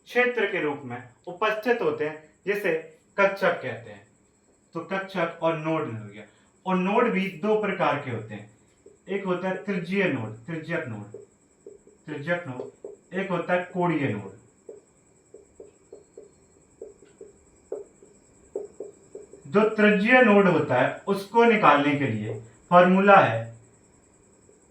क्षेत्र के रूप में उपस्थित होते हैं, जिसे कक्षक कहते हैं। तो कक्षक और नोड हो गया। और नोड भी दो प्रकार के होते हैं, एक होता है त्रिज्यीय नोड, त्रिज्यक नोड, एक होता है कोणीय नोड। जो त्रिज्यीय नोड होता है उसको निकालने के लिए फॉर्मूला है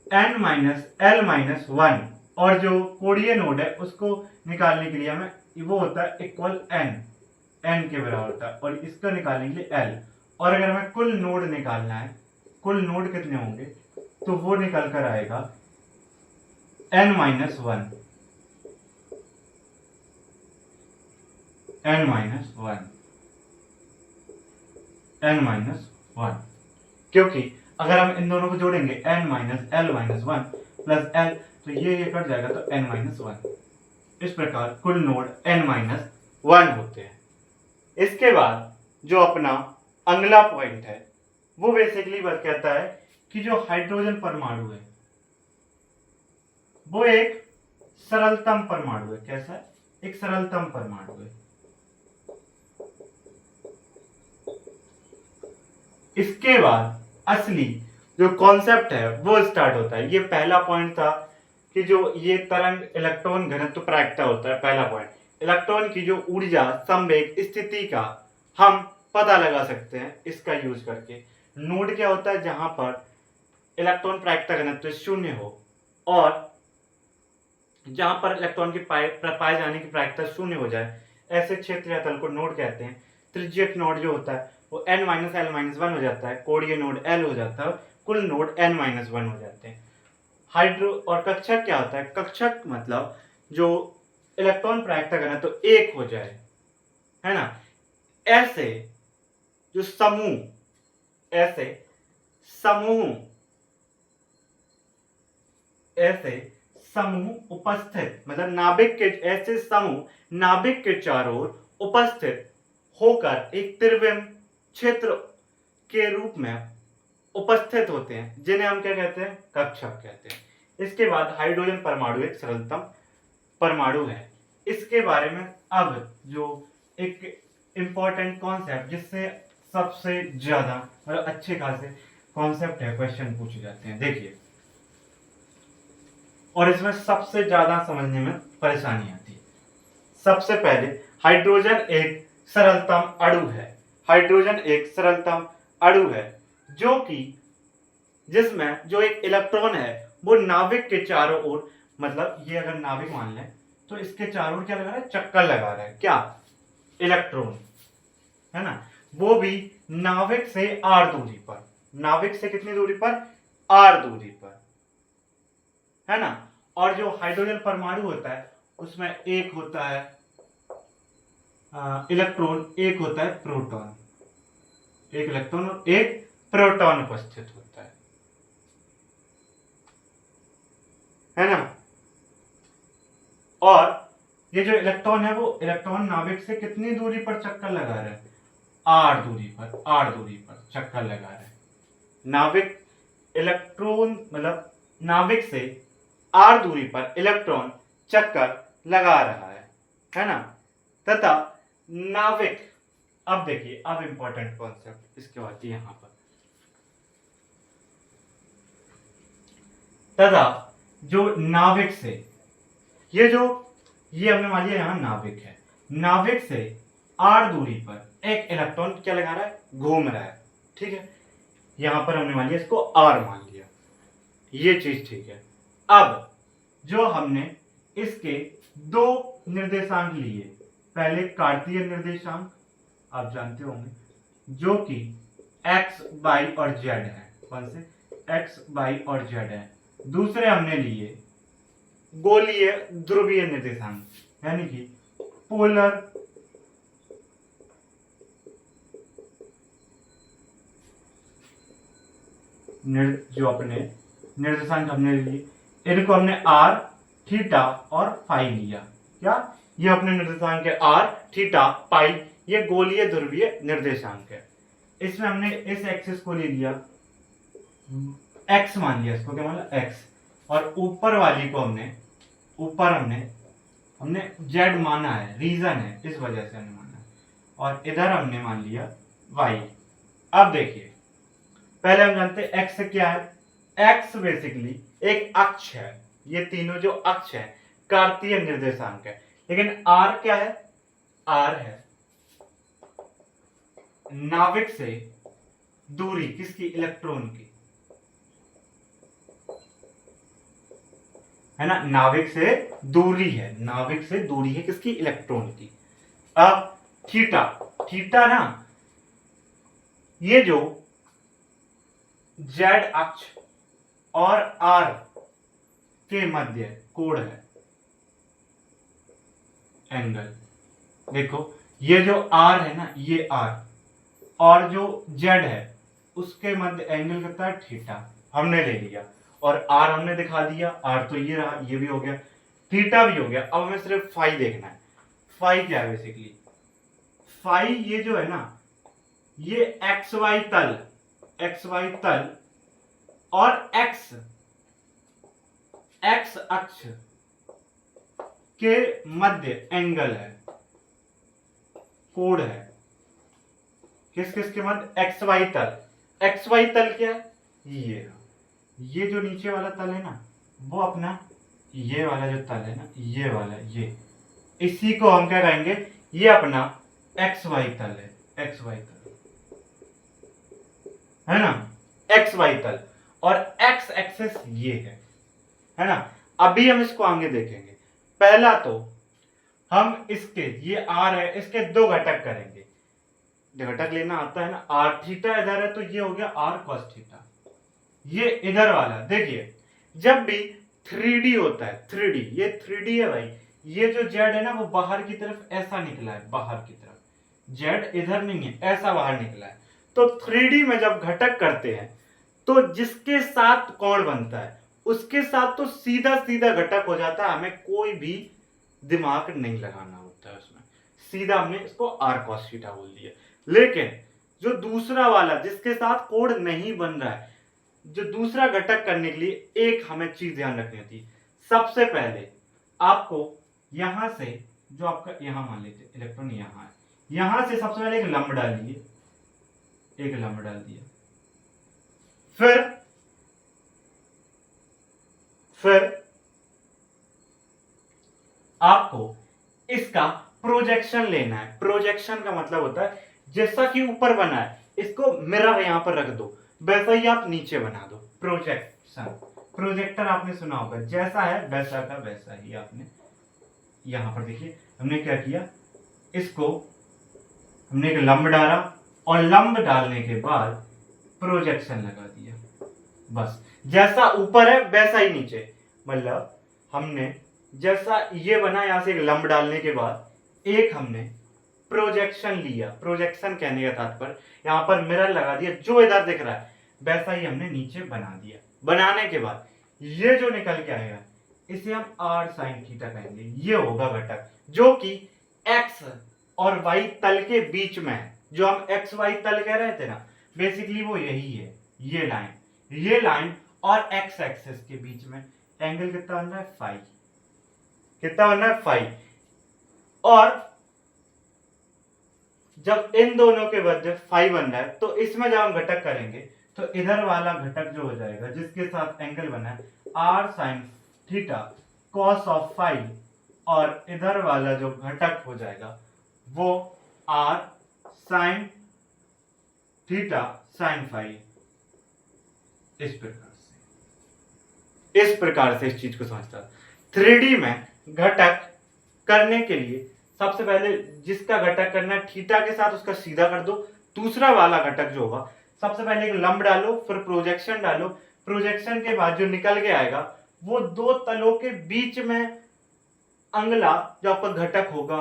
n-l-1, और जो कोणीय नोड है उसको निकालने के लिए हमें वो होता है इक्वल n के बराबर होता है, और इसको निकालने के लिए l, और अगर हमें कुल नोड निकालना है, कुल नोड कितने होंगे, तो वो निकल कर आएगा n minus one, n minus one, n minus one, क्योंकि अगर हम इन दोनों को जोड़ेंगे n minus l minus one plus l, तो ये कट जाएगा तो n माइनस वन। इस प्रकार कुल नोड n माइनस वन होते हैं। इसके बाद जो अपना अगला पॉइंट है वो बेसिकली बात कहता है कि जो हाइड्रोजन परमाणु है वो एक सरलतम परमाणु है। कैसा है? एक सरलतम परमाणु है। इसके बाद असली जो कॉन्सेप्ट है वो स्टार्ट होता है। ये पहला पॉइंट था कि जो ये तरंग इलेक्ट्रॉन घनत्व प्रायिकता होता है, पहला पॉइंट। इलेक्ट्रॉन की जो ऊर्जा संवेग स्थिति का हम पता लगा सकते हैं इसका यूज करके। नोड क्या होता है? जहां पर इलेक्ट्रॉन प्रायिकता घनत्व शून्य हो और जहां पर इलेक्ट्रॉन की पाए जाने की प्रायिकता शून्य हो जाए, ऐसे क्षेत्र या तल को नोड कहते हैं। त्रिज्यक नोड जो होता है वो n minus L minus one हो जाता है, कोणीय नोड l हो जाता है, कुल नोड n माइनस वन हो जाते हैं। हाइड्रो और कक्षक क्या होता है? कक्षक मतलब जो इलेक्ट्रॉन प्रायिकता घनत्व तो एक हो जाए, है ना। ऐसे जो समूह, ऐसे समूह उपस्थित, मतलब नाभिक के ऐसे समूह नाभिक के चारों ओर उपस्थित होकर एक त्रिविम क्षेत्र के रूप में उपस्थित होते हैं, जिन्हें हम क्या कहते हैं? कक्षक कहते हैं। इसके बाद हाइड्रोजन परमाणु एक सरलतम परमाणु है। इसके बारे में अब जो एक इंपॉर्टेंट कॉन्सेप्ट जिससे सबसे ज्यादा मतलब अच्छे खासे कॉन्सेप्ट है, क्वेश्चन पूछे जाते हैं, देखिए। और इसमें सबसे ज्यादा समझने में परेशानी आती है। सबसे पहले हाइड्रोजन एक सरलतम अणु है। हाइड्रोजन एक सरलतम अणु है जो कि जिसमें जो एक इलेक्ट्रॉन है वो नाभिक के चारों ओर, मतलब ये अगर नाभिक मान लें तो इसके चारों ओर क्या लगा रहा है? चक्कर लगा रहा है। क्या? इलेक्ट्रॉन, है ना। वो भी नाभिक से r दूरी पर। नाभिक से कितनी दूरी पर? r दूरी पर, है ना। और जो हाइड्रोजन परमाणु होता है उसमें एक होता है इलेक्ट्रॉन, एक होता है प्रोटॉन। एक इलेक्ट्रॉन और एक प्रोटॉन उपस्थित होता है ना। और ये जो इलेक्ट्रॉन है वो इलेक्ट्रॉन नाभिक से कितनी दूरी पर चक्कर लगा रहा है? r दूरी पर, r दूरी पर चक्कर लगा रहा है। नाभिक इलेक्ट्रॉन मतलब नाभिक से r दूरी पर इलेक्ट्रॉन चक्कर लगा रहा है ना। तथा नाभिक, अब देखिए, अब इंपॉर्टेंट कॉन्सेप्ट इसके बाद यहां पर, तथा जो नाभिक से ये हमने मान लिया यहां नाभिक है, नाभिक से r दूरी पर एक इलेक्ट्रॉन क्या लगा रहा है? घूम रहा है, ठीक है। यहां पर हमने मान लिया इसको r मान लिया, ये चीज ठीक है। अब जो हमने इसके दो निर्देशांक लिए, पहले कार्तीय निर्देशांक आप जानते होंगे जो कि x, y और z है। कौन से? x, y और z है। दूसरे हमने लिए गोलीय ध्रुवीय निर्देशांक, यानी कि पोलर जो अपने निर्देशांक हमने लिए, इनको हमने r, थीटा और फाई लिया। क्या? ये अपने निर्देशांक है r, थीटा, पाई, ये गोलीय ध्रुवीय निर्देशांक है। इसमें हमने इस एक्सिस को ले लिया, x मान लिया, इसको क्या मान लिया? x, और ऊपर वाली को हमने z माना है, रीजन है, इस वजह से हमने माना है, और इधर हमने मान लिया y। अब देखिए, पहले हम जानते हैं x क्या है। x बेसिकली एक अक्ष है, ये तीनों जो अक्ष है कार्तीय निर्देशांक है। लेकिन r क्या है? r है नाभिक से दूरी, किसकी? इलेक्ट्रॉन की, है ना। नाभिक से दूरी है, नाभिक से दूरी है किसकी? इलेक्ट्रॉन की। अब थीटा, थीटा ना ये जो जेड अक्ष और आर के मध्य कोण है एंगल, देखो ये जो आर है ना, ये आर और जो जेड है उसके मध्य एंगल कितना है, थीटा हमने ले लिया, और आर हमने दिखा दिया, आर तो ये रहा, ये भी हो गया, थीटा भी हो गया। अब हमें सिर्फ फाई देखना है। फाई क्या है बेसिकली, फाई ये जो है ना, ये एक्स वाई तल और एक्स अक्ष के मध्य एंगल है, कोण है। किस किस के मध्य, एक्स वाई तल क्या है, ये जो नीचे वाला तल है ना, वो अपना ये वाला जो तल है ना, ये वाला, ये इसी को हम क्या कहेंगे, ये अपना एक्स वाई तल है, एक्स वाई तल है ना, एक्स वाई तल, और एक्स एक्सेस ये है ना। अभी हम इसको आगे देखेंगे। पहला तो हम इसके, ये आर है, इसके दो घटक करेंगे। घटक लेना आता है ना, आर थीटा इधर है तो ये हो गया आर कॉस थीटा, ये इधर वाला। देखिए जब भी 3D होता है, 3D, ये 3D है भाई, ये जो जेड है ना वो बाहर की तरफ ऐसा निकला है, बाहर की तरफ, जेड इधर नहीं है, ऐसा बाहर निकला है। तो 3D में जब घटक करते हैं तो जिसके साथ कोण बनता है उसके साथ तो सीधा सीधा घटक हो जाता है, हमें कोई भी दिमाग नहीं लगाना होता है उसमें, सीधा हमने इसको आर कॉस थीटा बोल दिया। लेकिन जो दूसरा वाला जिसके साथ कोण नहीं बन रहा है, जो दूसरा घटक करने के लिए एक हमें चीज ध्यान रखनी होती है। सबसे पहले आपको यहां से, जो आपका यहां मान लेते इलेक्ट्रॉन यहां है, यहां से सबसे पहले एक लंब डालिए, एक लंब डाल दिया, फिर आपको इसका प्रोजेक्शन लेना है। प्रोजेक्शन का मतलब होता है जैसा कि ऊपर बना है इसको मिरर यहां पर रख दो, वैसा ही आप नीचे बना दो। प्रोजेक्शन, प्रोजेक्टर आपने सुना होगा, जैसा है वैसा का वैसा ही आपने यहां पर देखिए हमने क्या किया, इसको हमने एक लंब डाला और लंब डालने के बाद प्रोजेक्शन लगा दिया। बस जैसा ऊपर है वैसा ही नीचे, मतलब हमने जैसा ये बना, यहां से एक लंब डालने के बाद एक हमने प्रोजेक्शन लिया। प्रोजेक्शन कहने का तात्पर्य यहां पर मिरर लगा दिया, जो इधर दिख रहा है वैसा ही हमने नीचे बना दिया। बनाने के बाद ये जो निकल के आएगा इसे हम आर साइन थीटा कहेंगे। ये होगा घटक जो कि एक्स और वाई तल के बीच में है। जो हम एक्स वाई तल कह रहे थे ना, बेसिकली वो यही है, ये लाइन और एक्स एक्सिस के बीच में एंगल कितना बन रहा है, फाई। कितना बन रहा है, फाई। और जब इन दोनों के मध्य फाई बन रहा है तो इसमें जब हम घटक करेंगे तो इधर वाला घटक जो हो जाएगा जिसके साथ एंगल बना है R sine theta cos of phi, और इधर वाला जो घटक हो जाएगा वो R sine theta sine phi. इस प्रकार से इस चीज को समझता है। 3D में घटक करने के लिए सबसे पहले जिसका घटक करना है थीटा के साथ उसका सीधा कर दो। दूसरा वाला घटक जो होगा सबसे पहले एक लंब डालो, फिर प्रोजेक्शन डालो। प्रोजेक्शन के बाद जो निकल के आएगा वो दो तलों के बीच में अगला जो आपका घटक होगा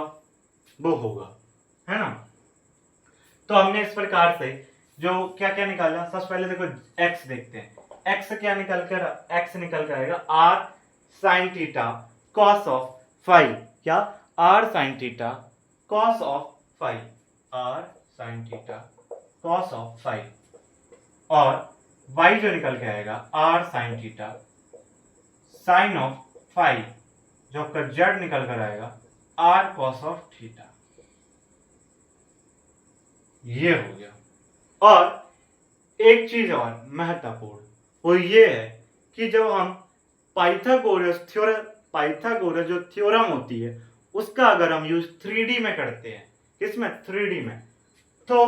वो होगा, है ना। तो हमने इस प्रकार से जो क्या क्या निकाला, सबसे पहले देखो x देखते हैं। x क्या निकल कर, x निकल कर आएगा r sin theta cos of phi. क्या, r sin theta cos of phi, r sin theta cos of phi. और y जो निकल के आएगा r sin theta sin of phi, जो आपका z निकल कर आएगा r cos ऑफ थीटा। ये हो गया। और एक चीज और महत्वपूर्ण वो ये है कि जब हम पाइथागोरस जो थ्योरम होती है उसका अगर हम यूज 3D में करते हैं, किसमें, 3D में, तो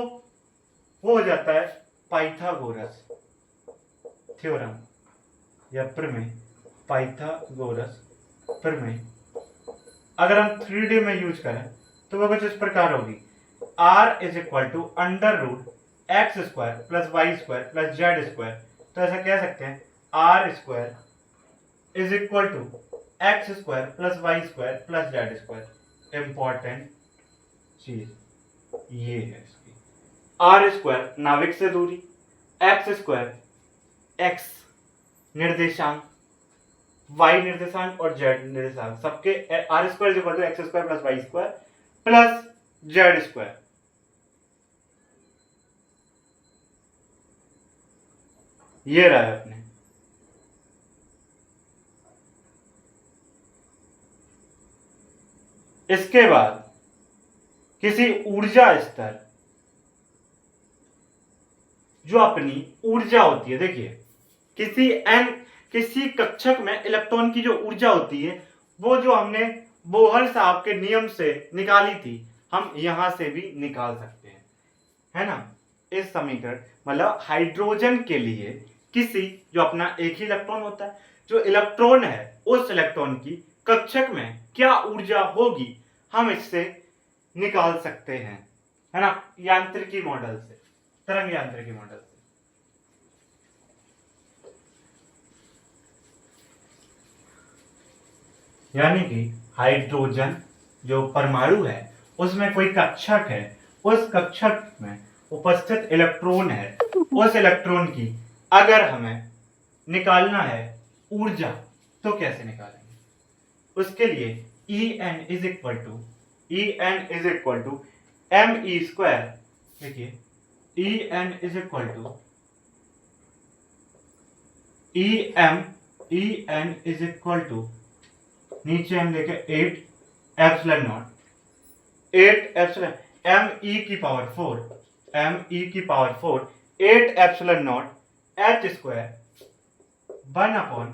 वो हो जाता है पाइथागोरस थ्योरम या प्रमेय, पाइथागोरस प्रमेय। अगर हम 3D में यूज करें तो वो कुछ इस प्रकार होगी, r is equal to under root X square plus Y square plus Z square, तो ऐसा कह सकते हैं R square is equal to X square plus Y square plus Z square. Important चीज ये है इसकी, आर स्क्वायर नाविक से दूरी, एक्स स्क्वायर एक्स निर्देशांक, वाई निर्देशांक और जेड निर्देशांक, सबके R square is equal to X square plus Y square plus Z square. ये रहा है अपने। इसके बाद किसी ऊर्जा स्तर, जो अपनी ऊर्जा होती है, देखिए किसी कक्षक में इलेक्ट्रॉन की जो ऊर्जा होती है वो जो हमने बोहर साहब के नियम से निकाली थी, हम यहां से भी निकाल सकते हैं, है ना। इस समीकरण मतलब हाइड्रोजन के लिए किसी जो अपना एक ही इलेक्ट्रॉन होता है, जो इलेक्ट्रॉन है उस इलेक्ट्रॉन की कक्षक में क्या ऊर्जा होगी, हम इससे निकाल सकते हैं, है ना, यांत्रिकी मॉडल से, तरंग यांत्रिकी मॉडल से। यानी कि हाइड्रोजन जो परमाणु है उसमें कोई कक्षक है, उस कक्षक में उपस्थित इलेक्ट्रॉन है, उस इलेक्ट्रॉन की अगर हमें निकालना है ऊर्जा तो कैसे निकालेंगे, उसके लिए En is equal to M E square. देखिए En is equal to En is equal to नीचे हम देखें 8 epsilon naught, 8 epsilon M E की power 4 8 epsilon naught H square 1 upon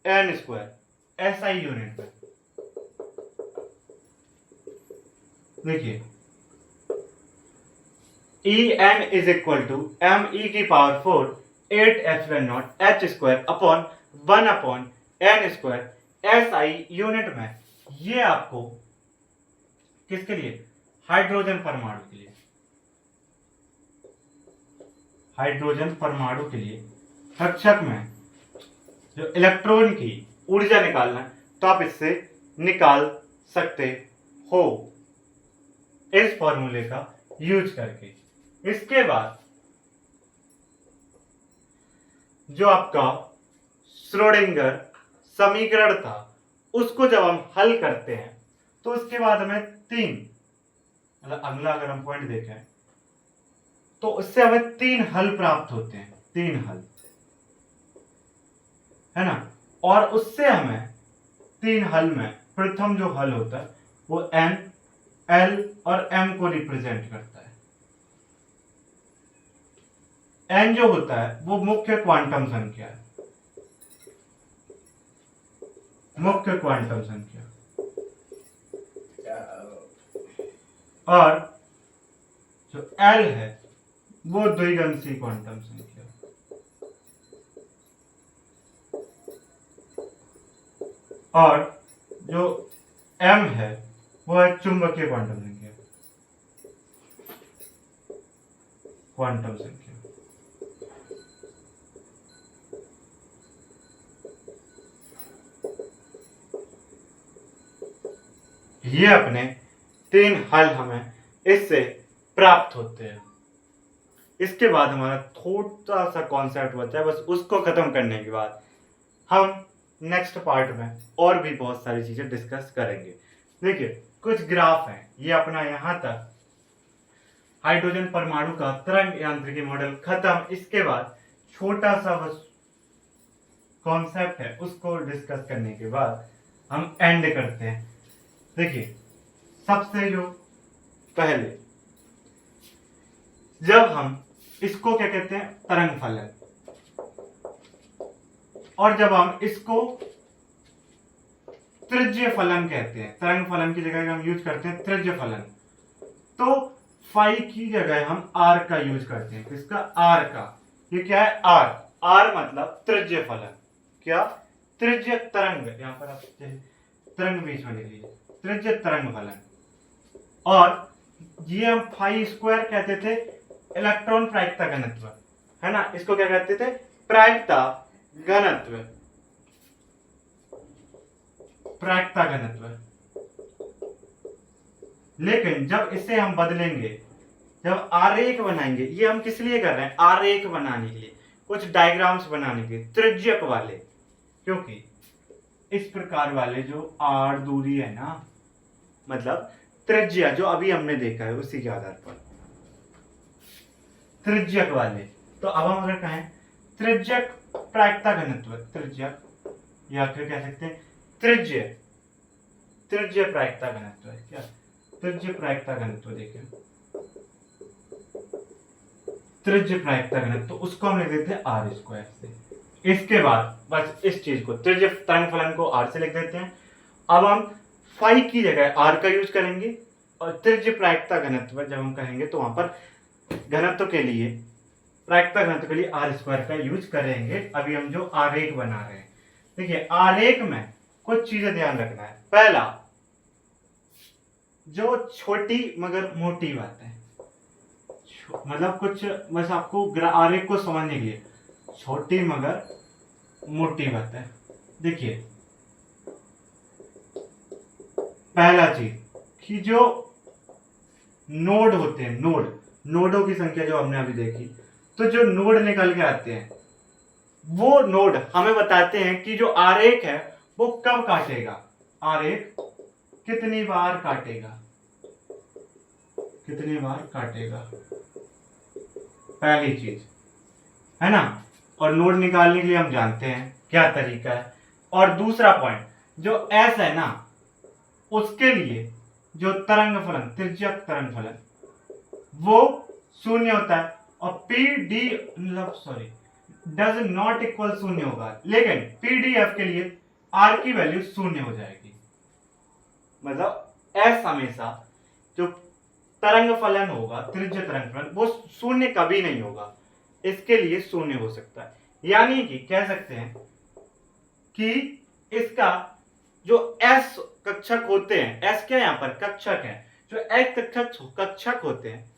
N square SI unit में। देखिए En is equal to M E की power 4 8 epsilon naught H square upon 1 upon N square SI unit में। ये आपको किसके लिए, hydrogen परमाणु के लिए, हाइड्रोजन परमाणु के लिए कक्षक में जो इलेक्ट्रॉन की ऊर्जा निकालना है तो आप इससे निकाल सकते हो इस फॉर्मूले का यूज करके। इसके बाद जो आपका श्रोडिंगर समीकरण था उसको जब हम हल करते हैं तो उसके बाद हमें मतलब अगला अगर हम पॉइंट देखें तो उससे हमें 3 हल प्राप्त होते हैं, 3 हल, है ना। और उससे हमें 3 हल में प्रथम जो हल होता है वो N, L और M को रिप्रेजेंट करता है। N जो होता है वो मुख्य क्वांटम संख्या है, मुख्य क्वांटम संख्या, और जो L है वो द्विगंशी क्वांटम संख्या, और जो M है वो है चुंबकीय क्वांटम संख्या, क्वांटम संख्या। ये अपने 3 हल हमें इससे प्राप्त होते हैं। इसके बाद हमारा थोड़ा सा कॉन्सेप्ट बचा है, बस उसको खत्म करने के बाद हम नेक्स्ट पार्ट में और भी बहुत सारी चीजें डिस्कस करेंगे। देखिए कुछ ग्राफ हैं, ये अपना यहाँ तक हाइड्रोजन परमाणु का तरंग यांत्रिकी मॉडल खत्म। इसके बाद छोटा सा बस कॉन्सेप्ट है उसको डिस्कस करने के बाद हम एंड करते हैं। देखिए सबसे जो पहले जब हम इसको क्या कहते हैं, तरंग फलन, और जब हम इसको त्रिज्य फलन कहते हैं, तरंग फलन की जगह हम यूज करते हैं त्रिज्य फलन, तो फाई की जगह हम आर का यूज करते हैं। किसका, आर का। ये क्या है, आर, आर मतलब त्रिज्य फलन। क्या, त्रिज्य तरंग, यहां पर आप तरंग बीच में लिख लीजिए, त्रिज्य तरंग फलन। और ये हम फाई स्क्वायर कहते थे इलेक्ट्रॉन प्रायिकता घनत्व, है ना, इसको क्या कहते थे, प्रायिकता घनत्व, प्रायिकता घनत्व। लेकिन जब इसे हम बदलेंगे, जब आरेख बनाएंगे, ये हम किस लिए कर रहे हैं, आरेख बनाने के लिए, कुछ डायग्राम्स बनाने के लिए, त्रिज्यक वाले, क्योंकि इस प्रकार वाले जो आर दूरी है ना, मतलब त्रिज्या जो अभी हमने देखा है उसी के आधार पर त्रिज्यक वाले। तो अब हम अगर कहें त्रिज्यक प्रायिकता घनत्व, त्रिज्यक, या फिर कह सकते हैं त्रिज्य, त्रिज्य प्रायिकता घनत्व है क्या, त्रिज्य प्रायिकता घनत्व, देखिए त्रिज्य प्रायिकता घनत्व, तो उसको हम लिख देते हैं आर स्क्वायर से। इसके बाद बस इस चीज को, त्रिज्य तरंग फलन को आर से लिख देते हैं। अब हम फाई की जगह आर का यूज करेंगे, और त्रिज्य प्रायिकता घनत्व जब हम कहेंगे तो वहां पर घनत्व के लिए, प्रायिकता घनत्व के लिए आर स्क्वायर का यूज करेंगे। अभी हम जो आरेख बना रहे हैं, देखिए आरेख में कुछ चीजें ध्यान रखना है। पहला, जो छोटी मगर मोटी बात है, मतलब कुछ बस आपको आरेख को समझने के लिए, छोटी मगर मोटी बात है। देखिए पहला चीज कि जो नोड होते हैं, नोडों की संख्या जो हमने अभी देखी, तो जो नोड निकल के आते हैं वो नोड हमें बताते हैं कि जो आरेख है वो कब काटेगा, आरेख कितनी बार काटेगा, कितनी बार काटेगा, पहली चीज है ना। और नोड निकालने के लिए हम जानते हैं क्या तरीका है। और दूसरा पॉइंट, जो एस है ना, उसके लिए जो तरंग फलन, तिर्यक तरंग फलन, वो शून्य होता है, और P D does not equal शून्य होगा, लेकिन पीडीएफ के लिए आर की वैल्यू शून्य हो जाएगी। मतलब एस हमेशा जो तरंग फलन होगा, त्रिज्य तरंग फलन, वो शून्य कभी नहीं होगा, इसके लिए शून्य हो सकता है। यानी कि कह सकते हैं कि इसका जो एस कक्षक होते हैं, एस क्या यहाँ पर कक्षक है, जो एस कक्षक होते हैं,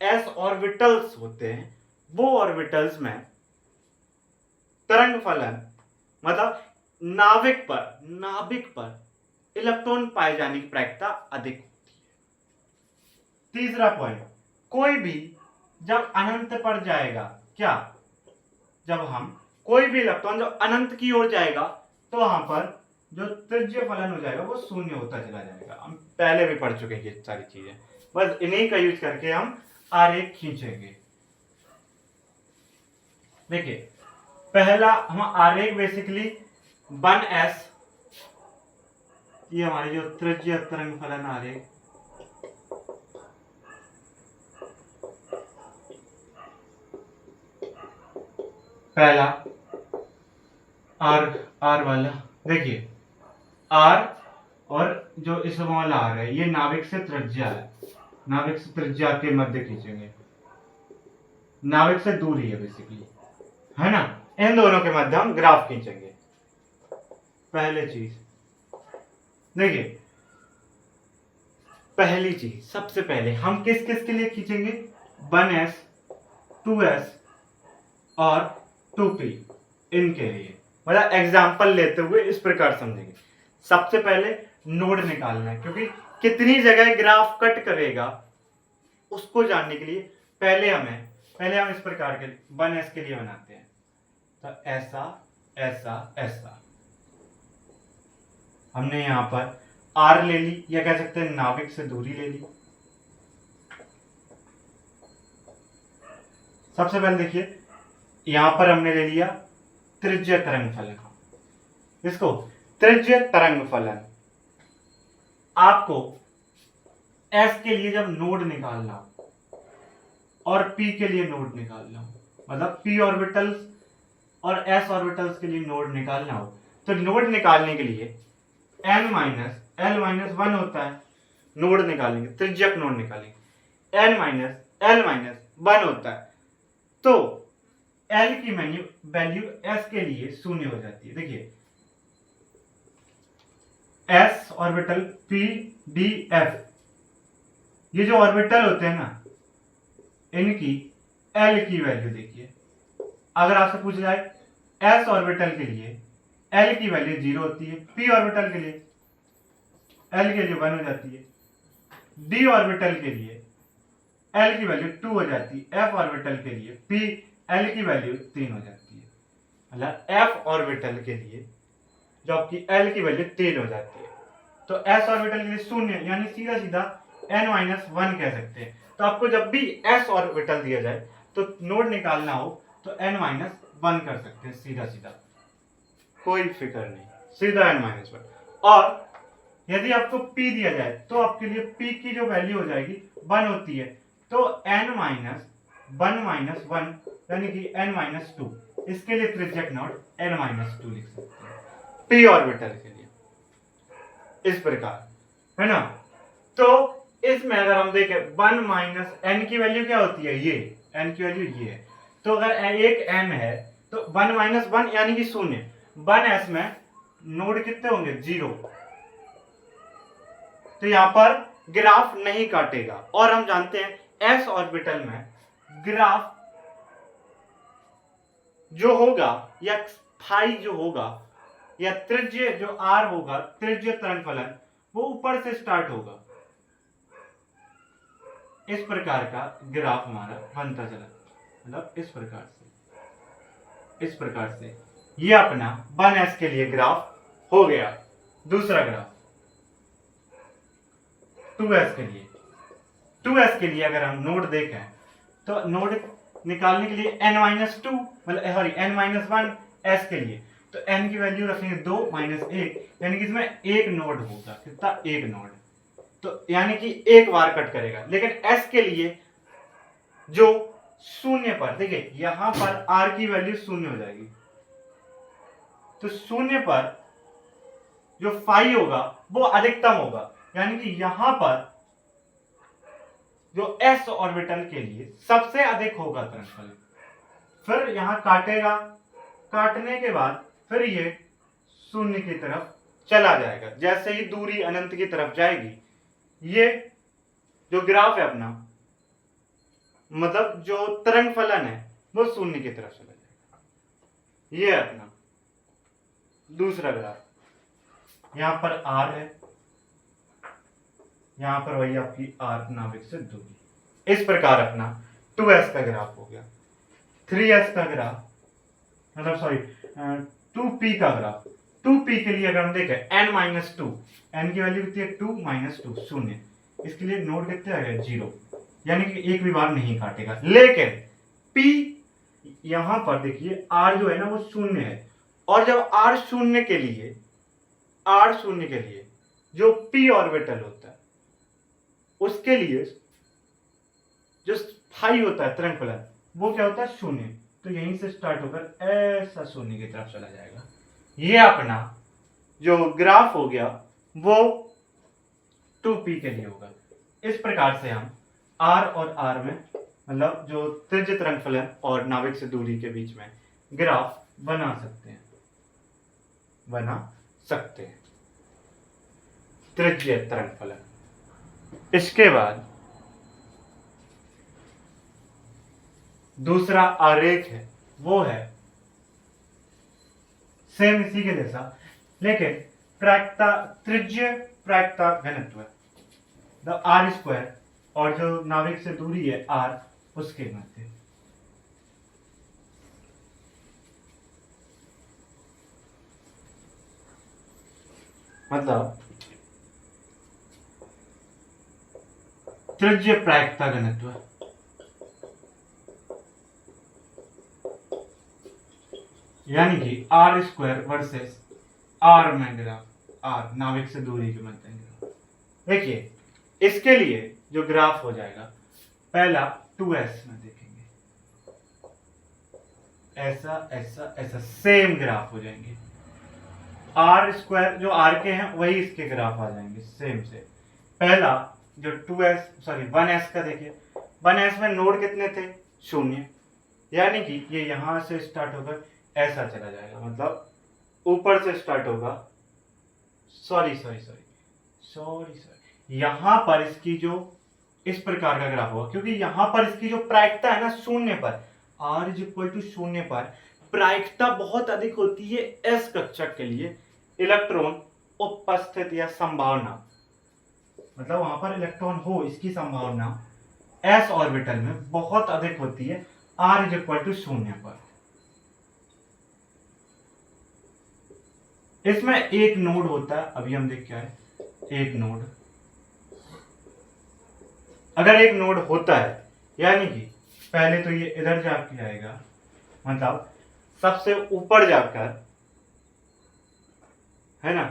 एस ऑर्बिटल्स होते हैं, वो ऑर्बिटल्स में तरंग फलन, मतलब नाभिक पर इलेक्ट्रॉन पाए जाने की प्रायिकता अधिक होती है। तीसरा पॉइंट, कोई भी जब अनंत पर जाएगा, क्या, जब हम कोई भी इलेक्ट्रॉन जब अनंत की ओर जाएगा तो वहां पर जो त्रिज्य फलन हो जाएगा वो शून्य होता चला जाएगा। हम पहले भी पढ़ चुके हैं ये सारी चीजें, बस इन्हीं का यूज करके हम आरेख खींचेंगे। देखिए पहला हम आरेख बेसिकली 1s, ये हमारी जो त्रिज्य तरंग फलन आरेख, पहला आर वाला, देखिए आर और जो इस वाला आर है, ये नाभिक से त्रिज्या है, नाभिक से त्रिज्या के मध्य खींचेंगे, नाभिक से दूरी है बेसिकली, है ना, इन दोनों के मध्य हम ग्राफ खींचेंगे। पहले चीज देखिए, पहली चीज सबसे पहले हम किस किस के लिए खींचेंगे, 1s 2s और 2p, इनके लिए। मतलब एग्जाम्पल लेते हुए इस प्रकार समझेंगे। सबसे पहले नोड निकालना है, क्योंकि कितनी जगह ग्राफ कट करेगा उसको जानने के लिए पहले हम इस प्रकार के 1s के लिए बनाते हैं, तो ऐसा ऐसा ऐसा, हमने यहां पर आर ले ली, या कह सकते हैं नाभिक से दूरी ले ली। सबसे पहले देखिए यहां पर हमने ले लिया त्रिज्य तरंग फलन, इसको त्रिज्य तरंग फलन। आपको एस के लिए जब नोड निकालना हो और पी के लिए नोड निकालना हो, मतलब पी ऑर्बिटल्स और एस ऑर्बिटल्स के लिए नोड निकालना हो, तो नोड निकालने के लिए n माइनस l माइनस 1 होता है, नोड निकालेंगे, त्रिज्यक नोड निकालेंगे, n माइनस l माइनस 1 होता है, तो l की वैल्यू s के लिए शून्य हो जाती है। देखिए s orbital p d f, ये जो ऑर्बिटल होते हैं ना, इनकी एल की वैल्यू देखिए। अगर आपसे पूछा जाए एस ऑर्बिटल के लिए एल की वैल्यू 0 होती है, पी ऑर्बिटल के लिए एल की वैल्यू 1 हो जाती है, डी ऑर्बिटल के लिए एल की वैल्यू 2 हो जाती है, एफ ऑर्बिटल के लिए पी एल की वैल्यू 3 हो जाती है। मतलब एफ ऑर्बिटल के लिए जो आपकी एल की वैल्यू 3 हो जाती है, तो एस ऑर्बिटल के लिए 0, यानी सीधा सीधा n-1 कह सकते हैं। तो आपको जब भी एस ऑर्बिटल दिया जाए तो नोड निकालना हो तो n-1 कर सकते हैं, सीधा सीधा, कोई फिक्र नहीं, सीधा n-1। और यदि आपको p दिया जाए तो आपके लिए p की जो वैल्यू हो जाएगी 1 होती है, तो n-1 यानी कि n-2, इसके लिए त्रिज्यक नोड n-2 लिख सकते हैं p ऑर्बिटल के लिए, इस प्रकार, है ना। तो इसमें अगर हम देखें 1 माइनस n की वैल्यू क्या होती है, ये n की वैल्यू ये है। तो अगर एक n है तो 1 माइनस 1 यानी कि 0, 1s में नोड कितने होंगे, 0। तो यहां पर ग्राफ नहीं काटेगा। और हम जानते हैं s ऑर्बिटल में ग्राफ जो होगा या फाई जो होगा या त्रिज्य जो r होगा, त्रिज्य तरंग फलन, वो ऊपर से स्टार्ट होगा। इस प्रकार का ग्राफ हमारा बनता चला, मतलब इस प्रकार से ये अपना 1s के लिए ग्राफ हो गया। दूसरा ग्राफ 2s के लिए, 2s के लिए अगर हम नोड देखें तो नोड निकालने के लिए n-2 मतलब सॉरी n-1 s के लिए, तो n की वैल्यू रखेंगे 2 माइनस 1, यानी कि इसमें एक नोड होगा, कितना, एक नोड, तो यानी कि एक बार कट करेगा। लेकिन s के लिए जो 0 पर, देखिए यहां पर r की वैल्यू 0 हो जाएगी, तो 0 पर जो फाई होगा वो अधिकतम होगा, यानी कि यहां पर जो s ऑर्बिटल के लिए सबसे अधिक होगा तरंगफलन। फिर यहां काटेगा, काटने के बाद फिर ये 0 की तरफ चला जाएगा। जैसे ही दूरी अनंत की तरफ जाएगी, ये जो ग्राफ है अपना, मतलब जो तरंग फलन है वो 0 की तरफ चला जाएगा। ये अपना दूसरा ग्राफ, यहां पर r है, यहां पर वही आपकी r नाभिक से दूरी। इस प्रकार अपना 2s का ग्राफ हो गया। 3s का ग्राफ, मतलब सॉरी 2p का ग्राफ, 2p के लिए अगर हम देखें n-2, n की वैल्यू कितनी है, 2 माइनस 2, 0, इसके लिए नोड कितने आ गए, 0, यानी कि एक भी बार नहीं काटेगा। लेकिन p यहां पर देखिए r जो है ना वो 0 है, और जब r 0 के लिए जो p ऑर्बिटल होता है उसके लिए जो फाई होता है तरंग फलन, वो क्या होता है, 0, तो यहीं से स्टार्ट होकर ऐसा 0 की तरफ चला जाएगा। ये अपना जो ग्राफ हो गया वो 2p के लिए होगा। इस प्रकार से हम r और r में, मतलब जो त्रिज्य तरंग फलन और नाभिक से दूरी के बीच में ग्राफ बना सकते हैं त्रिज्य तरंग फलन। इसके बाद दूसरा आरेख है, वो है सेम इसी के जैसा, लेकिन त्रिज्य प्रायिकता घनत्व r², और जो नाभिक से दूरी है r, उसके मध्य। मतलब त्रिज्य प्रायिकता घनत्व, यानी कि r² वर्सेस r में ग्राफ, r नाभिक से दूरी के मध्य ग्राफ। देखिए इसके लिए जो ग्राफ हो जाएगा, पहला 2s में देखेंगे, ऐसा ऐसा ऐसा सेम ग्राफ हो जाएंगे। r² जो r के हैं वही इसके ग्राफ आ जाएंगे सेम से। पहला जो 1s का देखिए, 1s में नोड कितने थे, 0, यानी कि ये यहां से स्टार्ट होकर ऐसा चला जाएगा, मतलब ऊपर से स्टार्ट होगा, सॉरी यहां पर इसकी जो इस प्रकार का ग्राफ होगा, क्योंकि यहां पर इसकी जो प्रायिकता है ना शून्य पर, r इज इक्वल टू शून्य पर प्रायिकता बहुत अधिक होती है s कक्षक के लिए इलेक्ट्रॉन उपस्थित या संभावना, मतलब वहां पर इलेक्ट्रॉन हो इसकी संभावना s ऑर्बिटल में बहुत अधिक होती है r इज इक्वल टू शून्य पर। इसमें एक नोड होता है, अभी हम देख क्या है, एक नोड, अगर एक नोड होता है यानी कि पहले तो ये इधर जाके आएगा, मतलब सबसे ऊपर जाकर, है ना,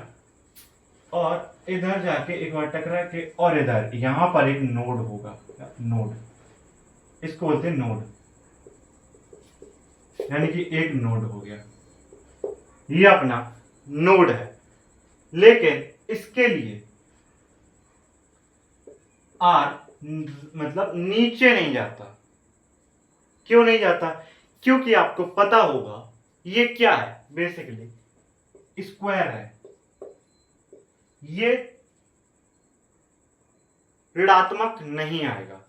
और इधर जाके एक बार टकरा के और इधर यहां पर एक नोड होगा, नोड, इसको बोलते हैं नोड, यानी कि एक नोड हो गया, ये अपना नोड है। लेकिन इसके लिए आर मतलब नीचे नहीं जाता। क्यों नहीं जाता? क्योंकि आपको पता होगा ये क्या है, बेसिकली स्क्वायर है, ये ऋणात्मक नहीं आएगा,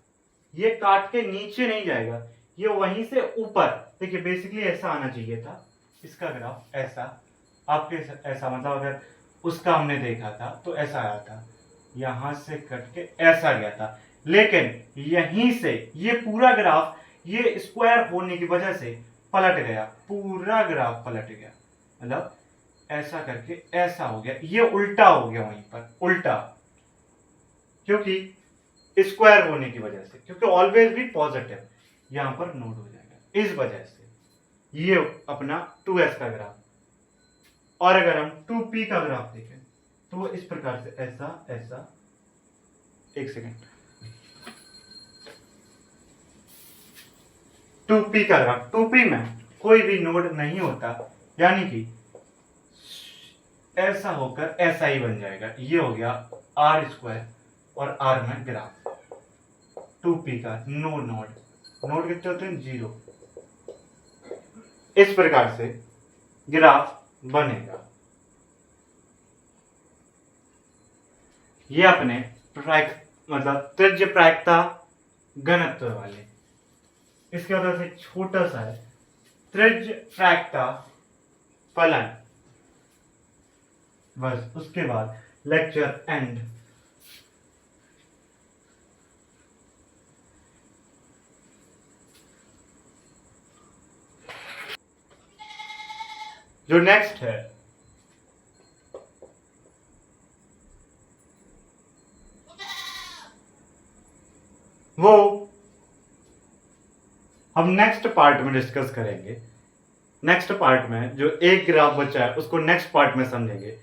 ये काट के नीचे नहीं जाएगा, ये वहीं से ऊपर, देखिए बेसिकली ऐसा आना चाहिए था इसका ग्राफ, ऐसा आपके ऐसा, मतलब अगर उसका हमने देखा था तो ऐसा आया था, यहां से कट के ऐसा गया था, लेकिन यहीं से ये पूरा ग्राफ ये स्क्वायर होने की वजह से पलट गया, पूरा ग्राफ पलट गया, मतलब ऐसा करके ऐसा हो गया, ये उल्टा हो गया वहीं पर, उल्टा, क्योंकि स्क्वायर होने की वजह से, क्योंकि ऑलवेज भी पॉजिटिव यहां पर नोट हो जाएगा, इस वजह से ये अपना 2s का ग्राफ। और अगर हम 2p का ग्राफ देखें तो इस प्रकार से ऐसा ऐसा, एक सेकेंड, 2p का ग्राफ, 2p में कोई भी नोड नहीं होता, यानी कि ऐसा होकर ऐसा ही बन जाएगा, ये हो गया r स्क्वायर और r में ग्राफ 2p का, नो नोड, नोड कितने होते हैं? 0। इस प्रकार से ग्राफ बनेगा। ये अपने मतलब त्रिज्य प्रायिकता घनत्व वाले, इसके वजह से छोटा सा है त्रिज्य प्रायिकता फलन। बस उसके बाद लेक्चर एंड। जो नेक्स्ट है वो हम नेक्स्ट पार्ट में डिस्कस करेंगे। नेक्स्ट पार्ट में जो एक ग्राफ बचा है उसको नेक्स्ट पार्ट में समझेंगे।